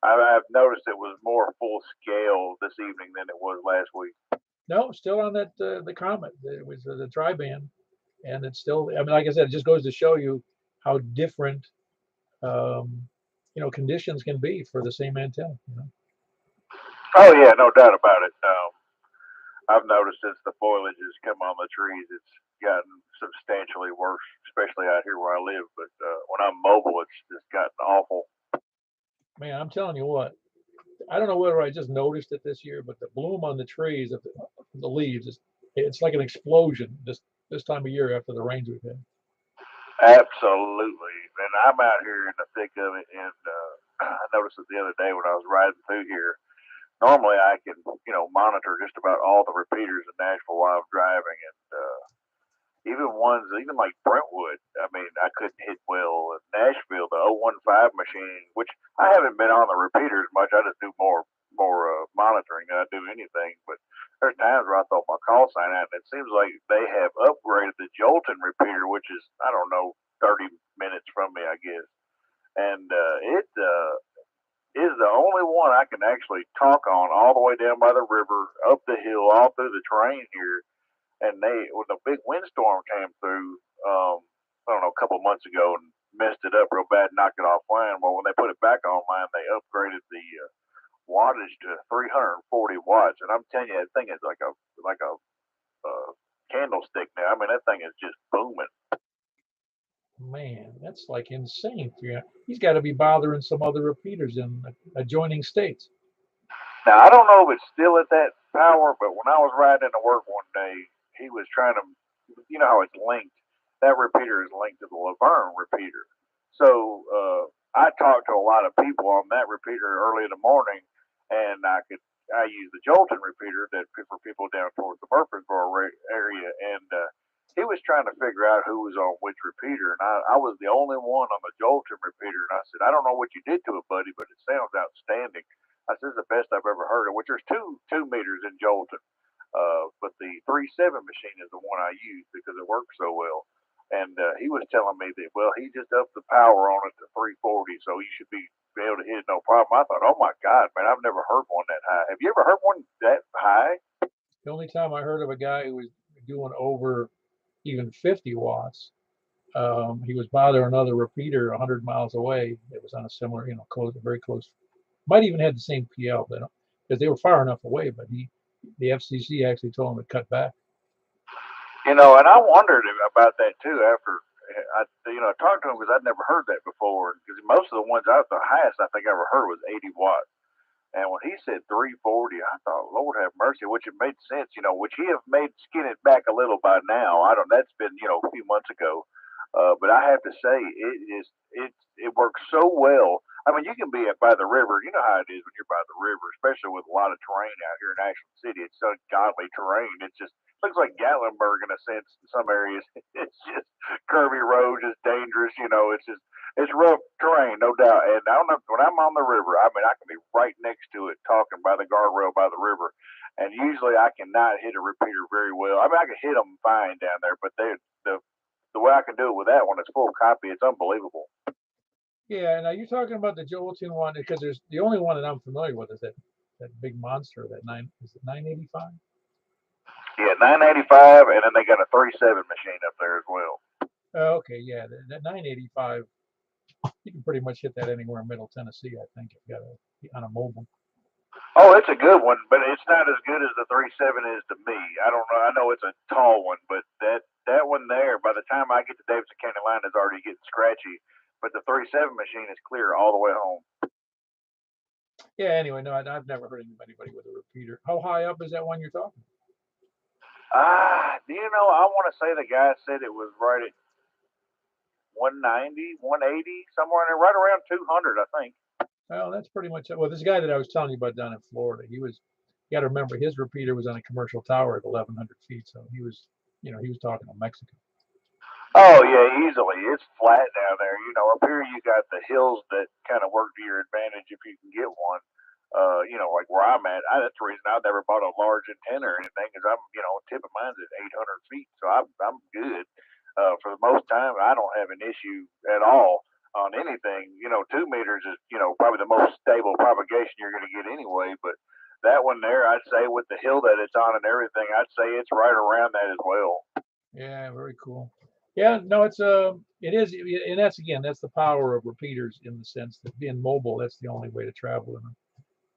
I've noticed it was more full scale this evening than it was last week. No, still on that the Comet. It was the tri-band, and it's still. I mean, like I said, it just goes to show you how different, conditions can be for the same antenna. Oh yeah, no doubt about it. I've noticed since the foliage has come on the trees, it's gotten substantially worse, especially out here where I live. But when I'm mobile, it's just gotten awful. Man, I'm telling you what. I don't know whether I just noticed it this year, but the bloom on the trees of the leaves it's like an explosion this time of year after the rains we've had. Absolutely, and I'm out here in the thick of it, and I noticed it the other day when I was riding through here. Normally, I can monitor just about all the repeaters in Nashville while I'm driving, and even like Brentwood. I mean, I couldn't hit well. In Nashville, the 015 machine, which I haven't been on the repeaters much. I just do more monitoring than I do anything. But there's times where I thought my call sign out, and it seems like they have upgraded the Jolton repeater, which is 30 minutes from me, I guess, and it is the only one I can actually talk on all the way down by the river, up the hill, all through the terrain here. And when the big windstorm came through, a couple of months ago and messed it up real bad, knocked it offline. Well, when they put it back online, they upgraded the wattage to 340 watts, and I'm telling you, that thing is like a candlestick now. I mean, that thing is just booming. Man, that's like insane. He's got to be bothering some other repeaters in adjoining states. Now, I don't know if it's still at that power, but when I was riding into work one day, he was trying to, you know how it's linked. That repeater is linked to the Laverne repeater. So I talked to a lot of people on that repeater early in the morning, and I use the Jolton repeater that for people down towards the Murfreesboro area, and he was trying to figure out who was on which repeater, and I was the only one on the Jolton repeater, and I said, I don't know what you did to it, buddy, but it sounds outstanding. I said, it's the best I've ever heard of, which there's two meters in Jolton, but the 3.7 machine is the one I use because it works so well. And he was telling me that, well, he just upped the power on it to 340, so you should be able to hit it no problem. I thought, oh my God, man, I've never heard one that high. Have you ever heard one that high? The only time I heard of a guy who was doing over even 50 watts, he was bothering another repeater 100 miles away. It was on a similar, very close. Might even had the same PL, because they were far enough away. But the FCC actually told him to cut back. And I wondered about that too. After I talked to him because I'd never heard that before. Because most of the ones the highest I think I ever heard was 80 watts. And when he said 340, I thought, Lord have mercy, which it made sense, which he have made skin it back a little by now. That's been, a few months ago. But I have to say, it works so well. I mean, you can be by the river. You know how it is when you're by the river, especially with a lot of terrain out here in Ashland City. It's so godly terrain. It just looks like Gatlinburg in a sense in some areas. It's just curvy roads, it's dangerous. It's rough terrain, no doubt. And I don't know, when I'm on the river, I mean, I can be right next to it, talking by the guardrail by the river. And usually I cannot hit a repeater very well. I mean, I can hit them fine down there, but the way I can do it with that one, it's full copy. It's unbelievable. Yeah, now you're talking about the Jolton one, because there's the only one that I'm familiar with is that big monster, is it 985? Yeah, 985, and then they got a 3.7 machine up there as well. Okay, yeah, that 985, you can pretty much hit that anywhere in Middle Tennessee, I think, if you got on a mobile. Oh, it's a good one, but it's not as good as the 3.7 is to me. I don't know. I know it's a tall one, but that one there, by the time I get to Davidson County line, is already getting scratchy. But the 3.7 machine is clear all the way home. Yeah, anyway, no, I've never heard of anybody with a repeater. How high up is that one you're talking? I want to say the guy said it was right at 190, 180, somewhere in there, right around 200, I think. Well, that's pretty much it. Well, this guy that I was telling you about down in Florida, you got to remember his repeater was on a commercial tower at 1,100 feet, so he was talking to Mexico. Oh yeah, easily. It's flat down there. Up here you got the hills that kind of work to your advantage if you can get one. Like where I'm at, that's the reason I've never bought a large antenna or anything, because I'm, tip of mine's at 800 feet, so I'm good. For the most time, I don't have an issue at all on anything. 2 meters is, probably the most stable propagation you're going to get anyway. But that one there, I'd say with the hill that it's on and everything, I'd say it's right around that as well. Yeah, very cool. Yeah, no, it is, and that's the power of repeaters, in the sense that being mobile, that's the only way to travel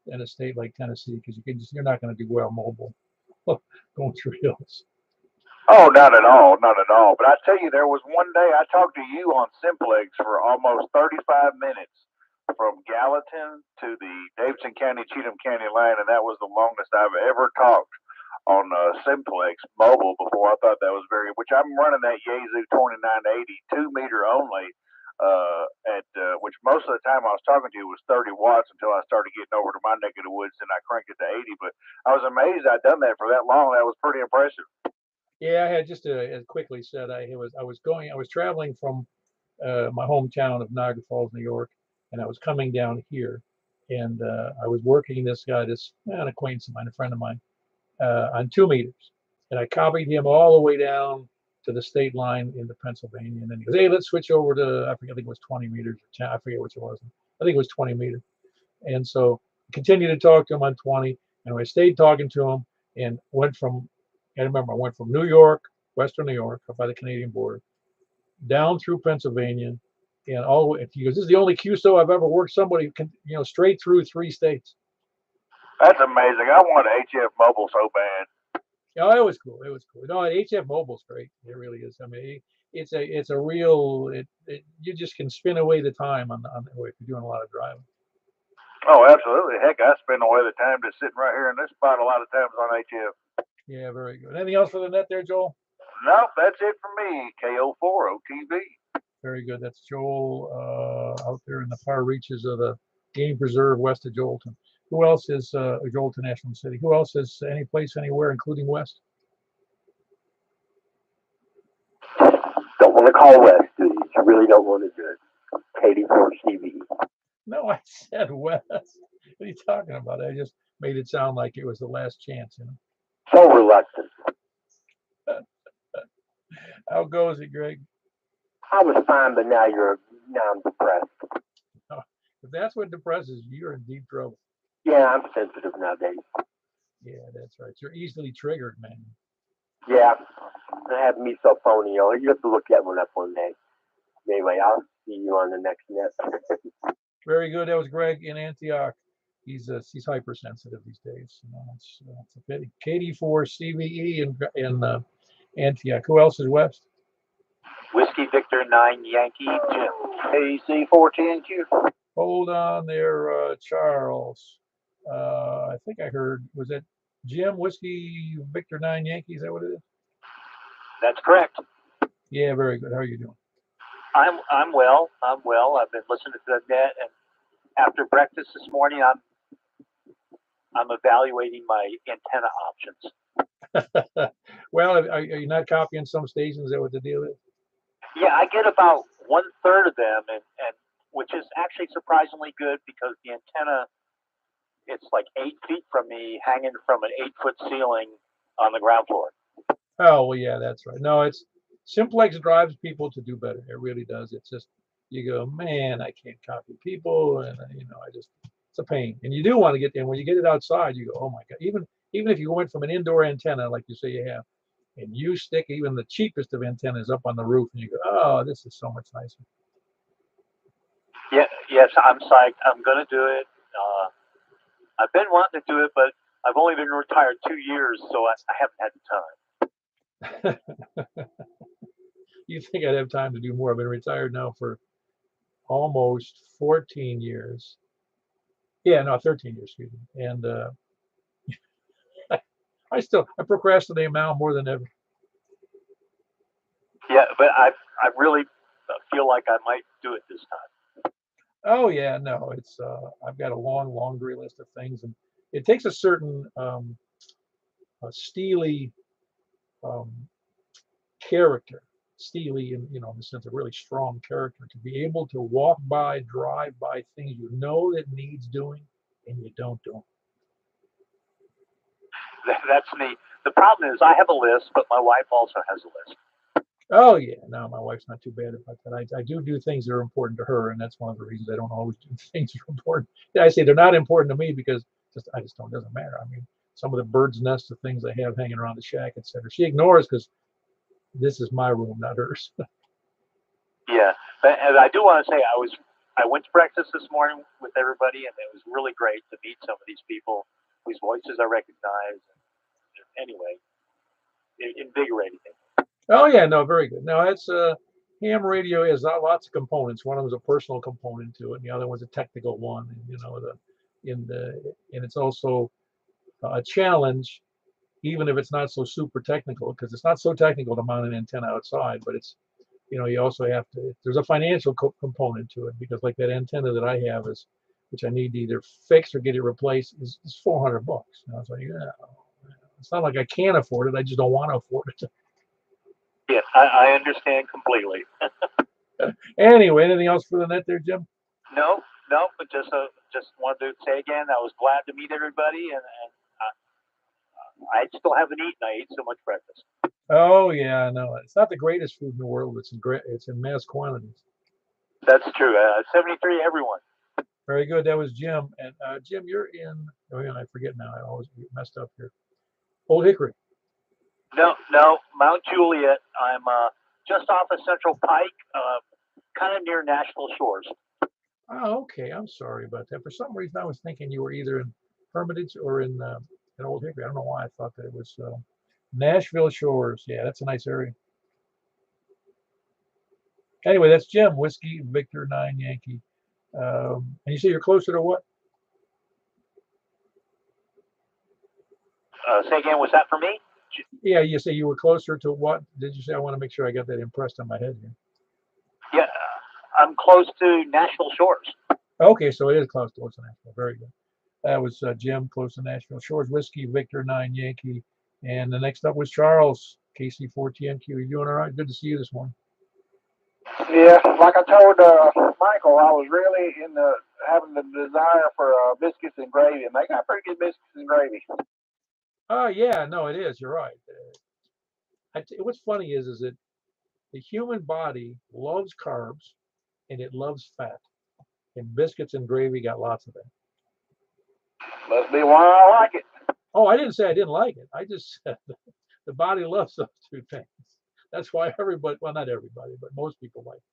in a state like Tennessee, because you're not going to do well mobile going through hills. Oh, not at all, not at all. But I tell you, there was one day I talked to you on Simplex for almost 35 minutes from Gallatin to the Davidson County, Cheatham County line, and that was the longest I've ever talked on Simplex mobile before. I thought that was which I'm running that Yaesu 2980 2 meter only, which most of the time I was talking to you was 30 watts until I started getting over to my neck of the woods, and I cranked it to 80. But I was amazed I'd done that for that long. That was pretty impressive. Yeah, I had just as quickly said, I was traveling from my hometown of Niagara Falls, New York, and I was coming down here, and I was working an acquaintance of mine, a friend of mine, on 2 meters, and I copied him all the way down to the state line into Pennsylvania, and then he goes, "Hey, let's switch over to," I think it was 20 meters or 10, I forget which it was. I think it was 20 meters, and so I continued to talk to him on 20, and I stayed talking to him, and I went from New York, Western New York, up by the Canadian border, down through Pennsylvania, and all the way. He goes, "This is the only QSO I've ever worked somebody, straight through 3 states." That's amazing. I want HF Mobile so bad. Oh, it was cool. It was cool. No, HF Mobile's great. It really is. I mean, it's a real. You just can spin away the time on the way if you're doing a lot of driving. Oh, absolutely. Heck, I spend away the time just sitting right here in this spot a lot of times on HF. Yeah, very good. Anything else for the net there, Joel? Nope, that's it for me. KO4 OTV. Very good. That's Joel out there in the far reaches of the game preserve west of Joelton. Who else is Joelton National City? Who else is any place anywhere, including west? Don't want to call West, do you? You really don't want to do it. Katie for CV. No, I said west. What are you talking about? I just made it sound like it was the last chance, you know. So reluctant. How goes it, Greg? I was fine, but now I'm depressed. Oh, if that's what depresses you, you're in deep trouble. Yeah, I'm sensitive nowadays. Yeah, that's right. You're easily triggered, man. Yeah, I have misophonia. You have to look that one up one day. Anyway, I'll see you on the next net. Very good. That was Greg in Antioch. He's hypersensitive these days. You know, that's a pity. Katie for CVE in Antioch. Who else is west? Whiskey Victor 9 Yankee Jim. AC410Q. Hold on there, Charles. I think I heard, was that Jim Whiskey Victor 9 Yankee? Is that what it is? That's correct. Yeah, very good. How are you doing? I'm well. I'm well. I've been listening to the net, and after breakfast this morning, I'm evaluating my antenna options. Well, are you not copying some stations? Is that what the deal is? Yeah, I get about 1/3 of them, and which is actually surprisingly good because the antenna, it's like 8 feet from me, hanging from an 8-foot ceiling on the ground floor. Oh, well, yeah, that's right. No, it's Simplex drives people to do better. It really does. It's just, you go, man, I can't copy people, and it's a pain. And you do want to get there. And when you get it outside, you go, oh my God. Even if you went from an indoor antenna, like you say you have, and you stick even the cheapest of antennas up on the roof, and you go, oh, this is so much nicer. Yeah, yes, I'm psyched. I'm gonna do it. I've been wanting to do it, but I've only been retired 2 years, so I haven't had the time. You think I'd have time to do more? I've been retired now for almost 14 years. Yeah, no, 13 years, excuse me. And I procrastinate now more than ever. Yeah, but I really feel like I might do it this time. Oh yeah, no, it's I've got a long laundry list of things, and it takes a certain steely character, steely in in the sense of really strong character, to be able to walk by, drive by things you know that needs doing, and you don't do them. That's me. The problem is I have a list, but my wife also has a list. Oh yeah, no, my wife's not too bad about that. I do things that are important to her, and that's one of the reasons I don't always do things that are important. I say they're not important to me because I just don't. It doesn't matter. I mean, some of the bird's nests of things I have hanging around the shack, etc. She ignores because this is my room, not hers. Yeah, and I do want to say I went to breakfast this morning with everybody, and it was really great to meet some of these people whose voices I recognize. Anyway, invigorating. Oh yeah, no, very good. No, it's ham radio has lots of components. One of them is a personal component to it, and the other one's a technical one. And and it's also a challenge, even if it's not so super technical, because it's not so technical to mount an antenna outside. But it's you also have to. There's a financial component to it because like that antenna that I have which I need to either fix or get it replaced, is $400. So yeah, it's not like I can't afford it. I just don't want to afford it. Yes, I understand completely. Anyway, anything else for the net there, Jim? No, but just wanted to say again, I was glad to meet everybody, and I still haven't eaten. I ate so much breakfast. Oh yeah, no, it's not the greatest food in the world. It's in mass quantities. That's true. 73, everyone. Very good. That was Jim. And Jim, you're in. Oh yeah, I forget now. I always get messed up here. Old Hickory. No, Mount Juliet. I'm just off of Central Pike, kind of near Nashville Shores. Oh, okay. I'm sorry about that. For some reason, I was thinking you were either in Hermitage or in Old Hickory. I don't know why I thought that it was Nashville Shores. Yeah, that's a nice area. Anyway, that's Jim, Whiskey Victor 9 Yankee. And you say you're closer to what? Say again, was that for me? Yeah, you say you were closer to what? Did you say? I want to make sure I got that impressed on my head here. Yeah, I'm close to Nashville Shores. Okay, so it is close to Nashville. Very good. That was Jim, close to Nashville Shores, Whiskey Victor 9 Yankee. And the next up was Charles, KC4TMQ. You doing all right? Good to see you this morning. Yeah, like I told Michael, I was really having the desire for biscuits and gravy, and they got pretty good biscuits and gravy. Oh, yeah, no, it is. You're right. What's funny is that the human body loves carbs and it loves fat. And biscuits and gravy got lots of that. Must be why I like it. Oh, I didn't say I didn't like it. I just said the body loves those two things. That's why everybody, well, not everybody, but most people like it.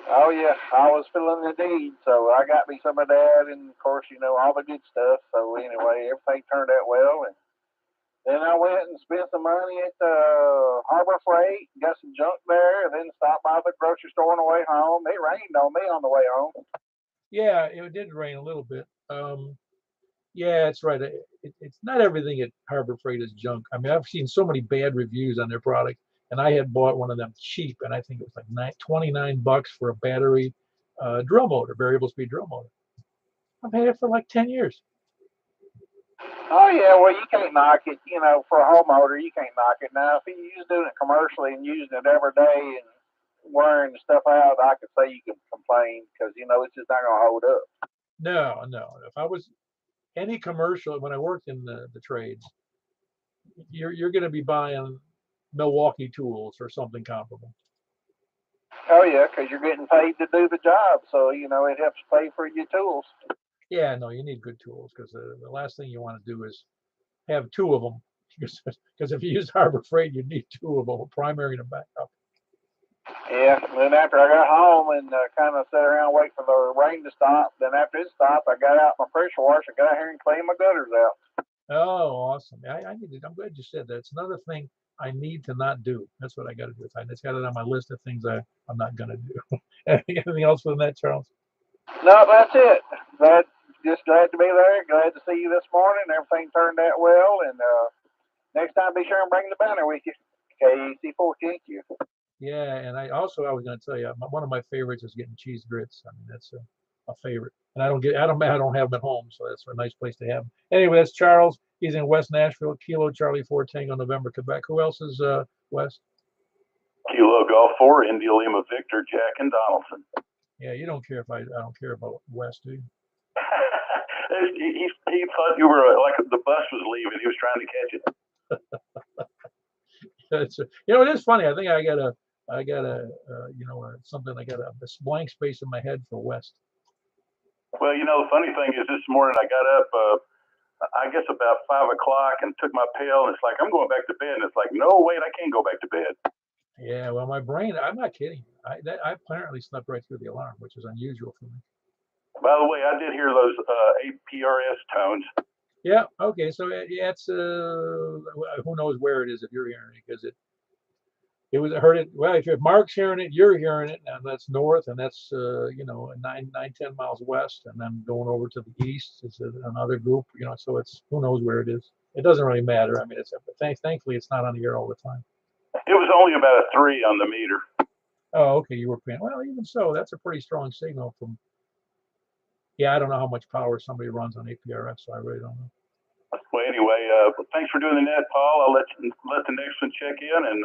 Oh, yeah, I was feeling the need, so I got me some of that, and of course, all the good stuff. So anyway, everything turned out well, and then I went and spent some money at Harbor Freight, got some junk there, and then stopped by the grocery store on the way home. It rained on me on the way home. Yeah, it did rain a little bit. Yeah, it's right. It's not everything at Harbor Freight is junk. I mean, I've seen so many bad reviews on their product, and I had bought one of them cheap, and I think it was like $29 for a battery drill motor, variable speed drill motor. I've had it for like 10 years. Oh, yeah, well, you can't knock it. For a home motor, you can't knock it. Now, if you're doing it commercially and using it every day and wearing the stuff out, I could say you can complain because, it's just not going to hold up. No. If I was any commercial, when I worked in the trades, you're going to be buying Milwaukee tools or something comparable. Oh, yeah, because you're getting paid to do the job. So, it helps pay for your tools. Yeah, no, you need good tools because the last thing you want to do is have two of them. Because if you use Harbor Freight, you need two of them, a primary and a backup. Yeah, then after I got home and kind of sat around waiting for the rain to stop, then after it stopped, I got out my pressure washer, got out here and cleaned my gutters out. Oh, awesome. I'm glad you said that. It's another thing I need to not do. That's what I got to do. I just got it on my list of things I'm not going to do. Anything else with that, Charles? No, that's it. Just glad to be there. Glad to see you this morning. Everything turned out well. And next time, be sure and bring the banner with you. KC4, thank you. Yeah, and I was going to tell you, one of my favorites is getting cheese grits. I mean, that's a favorite. And I don't have them at home, so that's a nice place to have them. Anyway, that's Charles. He's in West Nashville, Kilo Charlie 4 Tango November, Quebec. Who else is West? Kilo Golf 4, India Lima Victor, Jack and Donaldson. Yeah, you don't care if I don't care about West, do you? he thought you were like the bus was leaving. He was trying to catch it. It is funny. I think I got a blank space in my head for West. Well, the funny thing is this morning I got up, I guess about 5 o'clock and took my pail and it's like, I'm going back to bed. And it's like, no, wait, I can't go back to bed. Yeah, well, my brain, I'm not kidding. I apparently slept right through the alarm, which is unusual for me. By the way, I did hear those APRS tones. Yeah, okay, so it's who knows where it is if you're hearing it, because I heard it. Well, if Mark's hearing it, you're hearing it, and that's north, and that's 10 miles west, and then going over to the east is another group. So it's who knows where it is. It doesn't really matter. I mean, thankfully it's not on the air all the time. It was only about a 3 on the meter. Oh, okay, you were paying. Well, even so, that's a pretty strong signal from. Yeah, I don't know how much power somebody runs on APRS, so I really don't know. Well, anyway, thanks for doing the net, Paul. I'll let the next one check in, and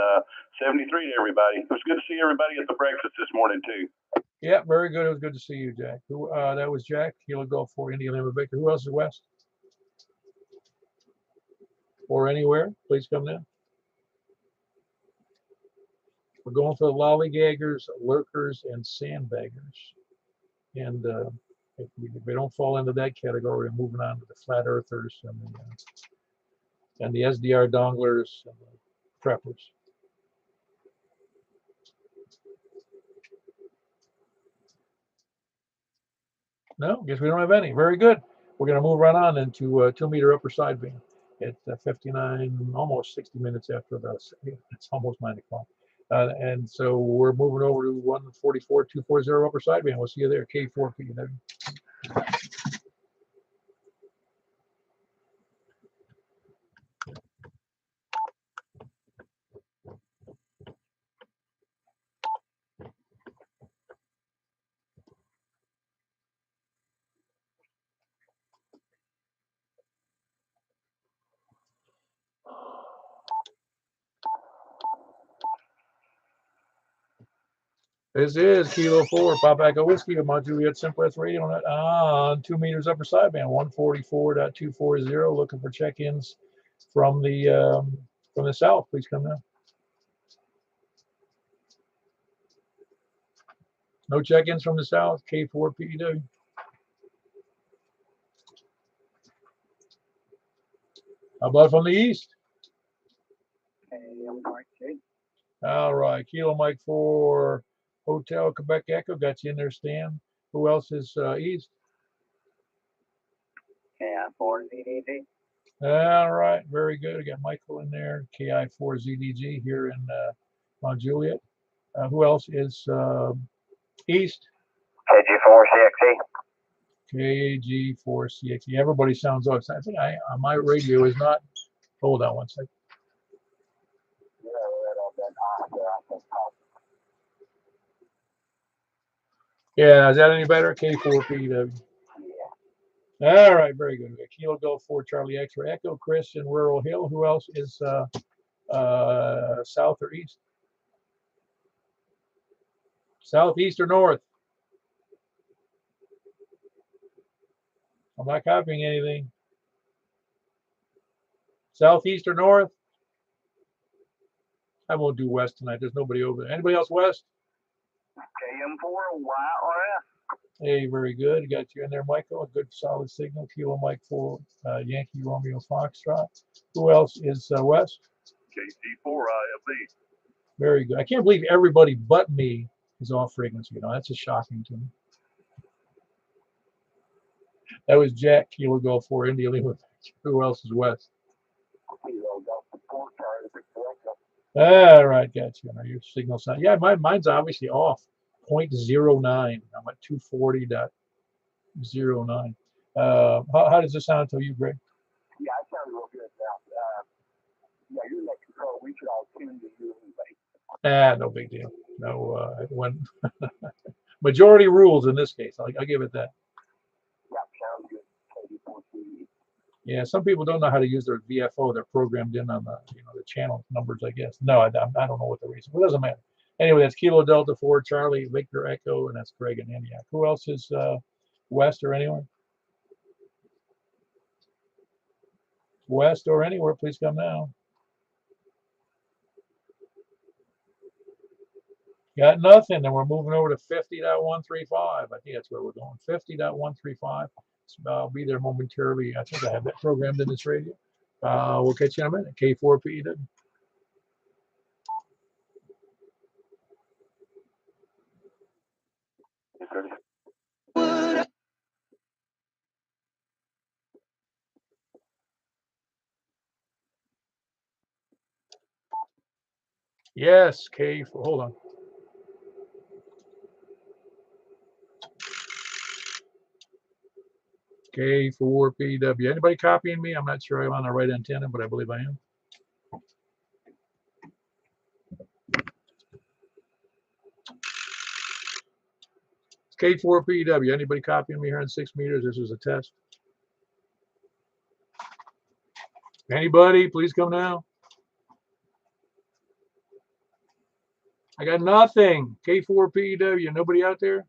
73 to everybody. It was good to see everybody at the breakfast this morning, too. Yeah, very good. It was good to see you, Jack. That was Jack. He'll go for India Lima Victor. Who else is West? Or anywhere, please come down. We're going for the lollygaggers, lurkers, and sandbaggers. And if we don't fall into that category, we're moving on to the flat earthers and the SDR donglers and the preppers. No, guess we don't have any. Very good. we're going to move right on into 2 meter upper sideband at 59, almost 60 minutes after it's almost 9 o'clock. And so we're moving over to 144.240 upper sideband. We'll see you there, K4PW. This is Kilo 4, Pop Echo Whiskey of Mount Juliet Simplexton Radio on 2 meters upper sideband, 144.240. Looking for check-ins from the south. Please come down. No check-ins from the south. K4PW. How about from the east? All right, Kilo Mike 4, Hotel Quebec Echo. Got you in there, Stan. Who else is east? KI4ZDG. All right, very good. I got Michael in there. KI4ZDG here in Mount Juliet. Who else is east? KG4CXE. KG4CXE. Everybody sounds off. I think my radio is not. Hold on one second. Yeah, is that any better? K4PW. All right, very good. We got Kilo Golf 4 Charlie X-ray Echo, Chris in Rural Hill. Who else is south or east? Southeast or north? I'm not copying anything. Southeast or north? I won't do west tonight. There's nobody over there. Anybody else west? KM4YRF. Hey, very good. Got you in there, Michael. A good solid signal. Kilo Mike 4 Yankee Romeo Foxtrot. Who else is west? KT4IFB. Very good. I can't believe everybody but me is off frequency. You know, that's just shocking to me. That was Jack, Kilo Golf 4 India Lima. Who else is west? All right, got you. Your signal sound. Yeah, mine's obviously off. 0.09. I'm at 240.09. How does this sound to you, Greg? Yeah, it sounds real good now. Yeah, you're in control. We should all tune to you anyway. No big deal. No, when majority rules in this case. I'll give it that. Yeah, sounds good. KD4CXE. Yeah, some people don't know how to use their VFO. They're programmed in on the the channel numbers, I guess. No, I don't know what the reason. It doesn't matter. Anyway, that's Kilo Delta 4 Charlie Victor Echo, and that's Greg and Antioch. Who else is west or anywhere? West or anywhere, please come now. Got nothing, and we're moving over to 50.135. I think that's where we're going. 50.135. I'll be there momentarily. I think I have that programmed in this radio. We'll catch you in a minute. K4PW. Yes, K4. Hold on. K4PW. Anybody copying me? I'm not sure I'm on the right antenna, but I believe I am. K4PW. Anybody copying me here on 6 meters? This is a test. Anybody? Please come now. I got nothing. K4PW. Nobody out there?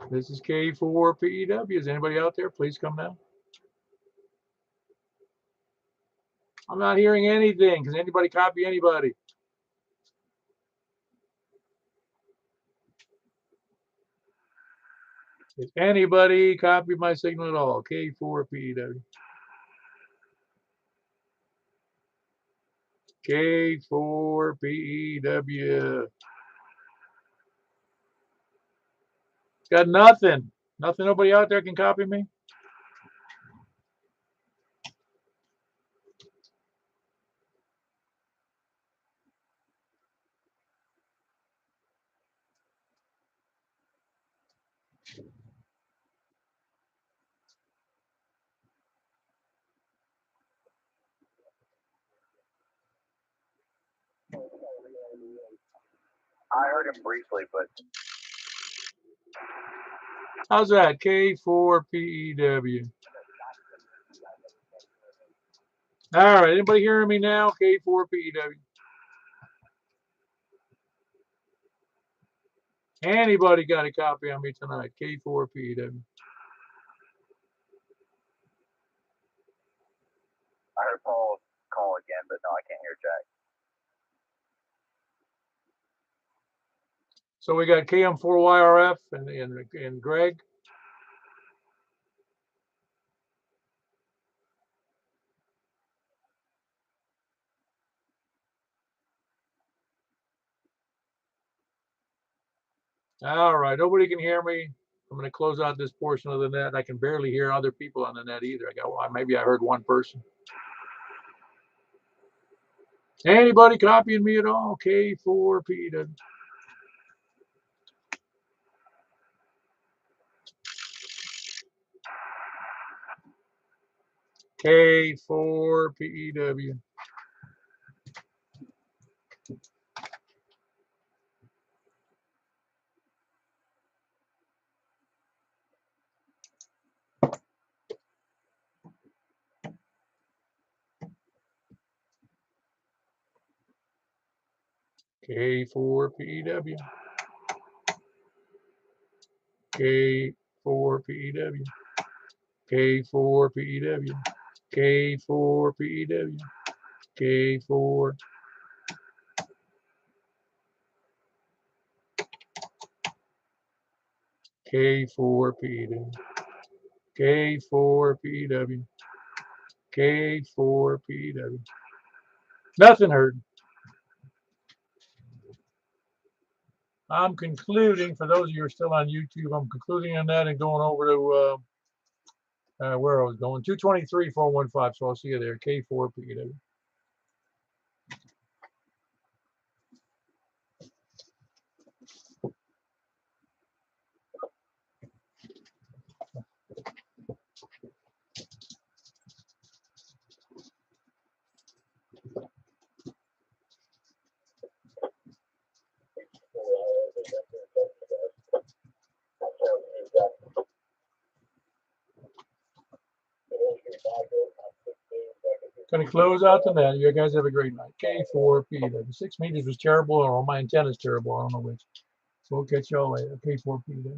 This is K4PW. Is anybody out there? Please come now. I'm not hearing anything. Can anybody copy anybody? Does anybody copy my signal at all? K4PW. K4PEW. Got nothing. Nothing. Nobody out there can copy me. I heard him briefly, but How's that? K4PEW. All right. Anybody hearing me now? K4PEW. Anybody got a copy on me tonight? K4PEW. I heard Paul call again, but no, I can't hear Jack. So we got KM4YRF and Greg. All right. Nobody can hear me. I'm going to close out this portion of the net. I can barely hear other people on the net either. Maybe I heard one person. Anybody copying me at all? K4PEW. K4PEW. K4PEW. K4PEW. K4PEW. K4PEW. K4. K4PEW. K4PEW. K4PEW. Nothing heard. I'm concluding, for those of you who are still on YouTube, I'm concluding on that and going over to where I was going, 223-415. So I'll see you there, K4PEW. Going to close out the net. You guys have a great night. K4PEW. 6 meters was terrible, or my antenna's terrible. I don't know which. So we'll catch y'all later. K4PEW.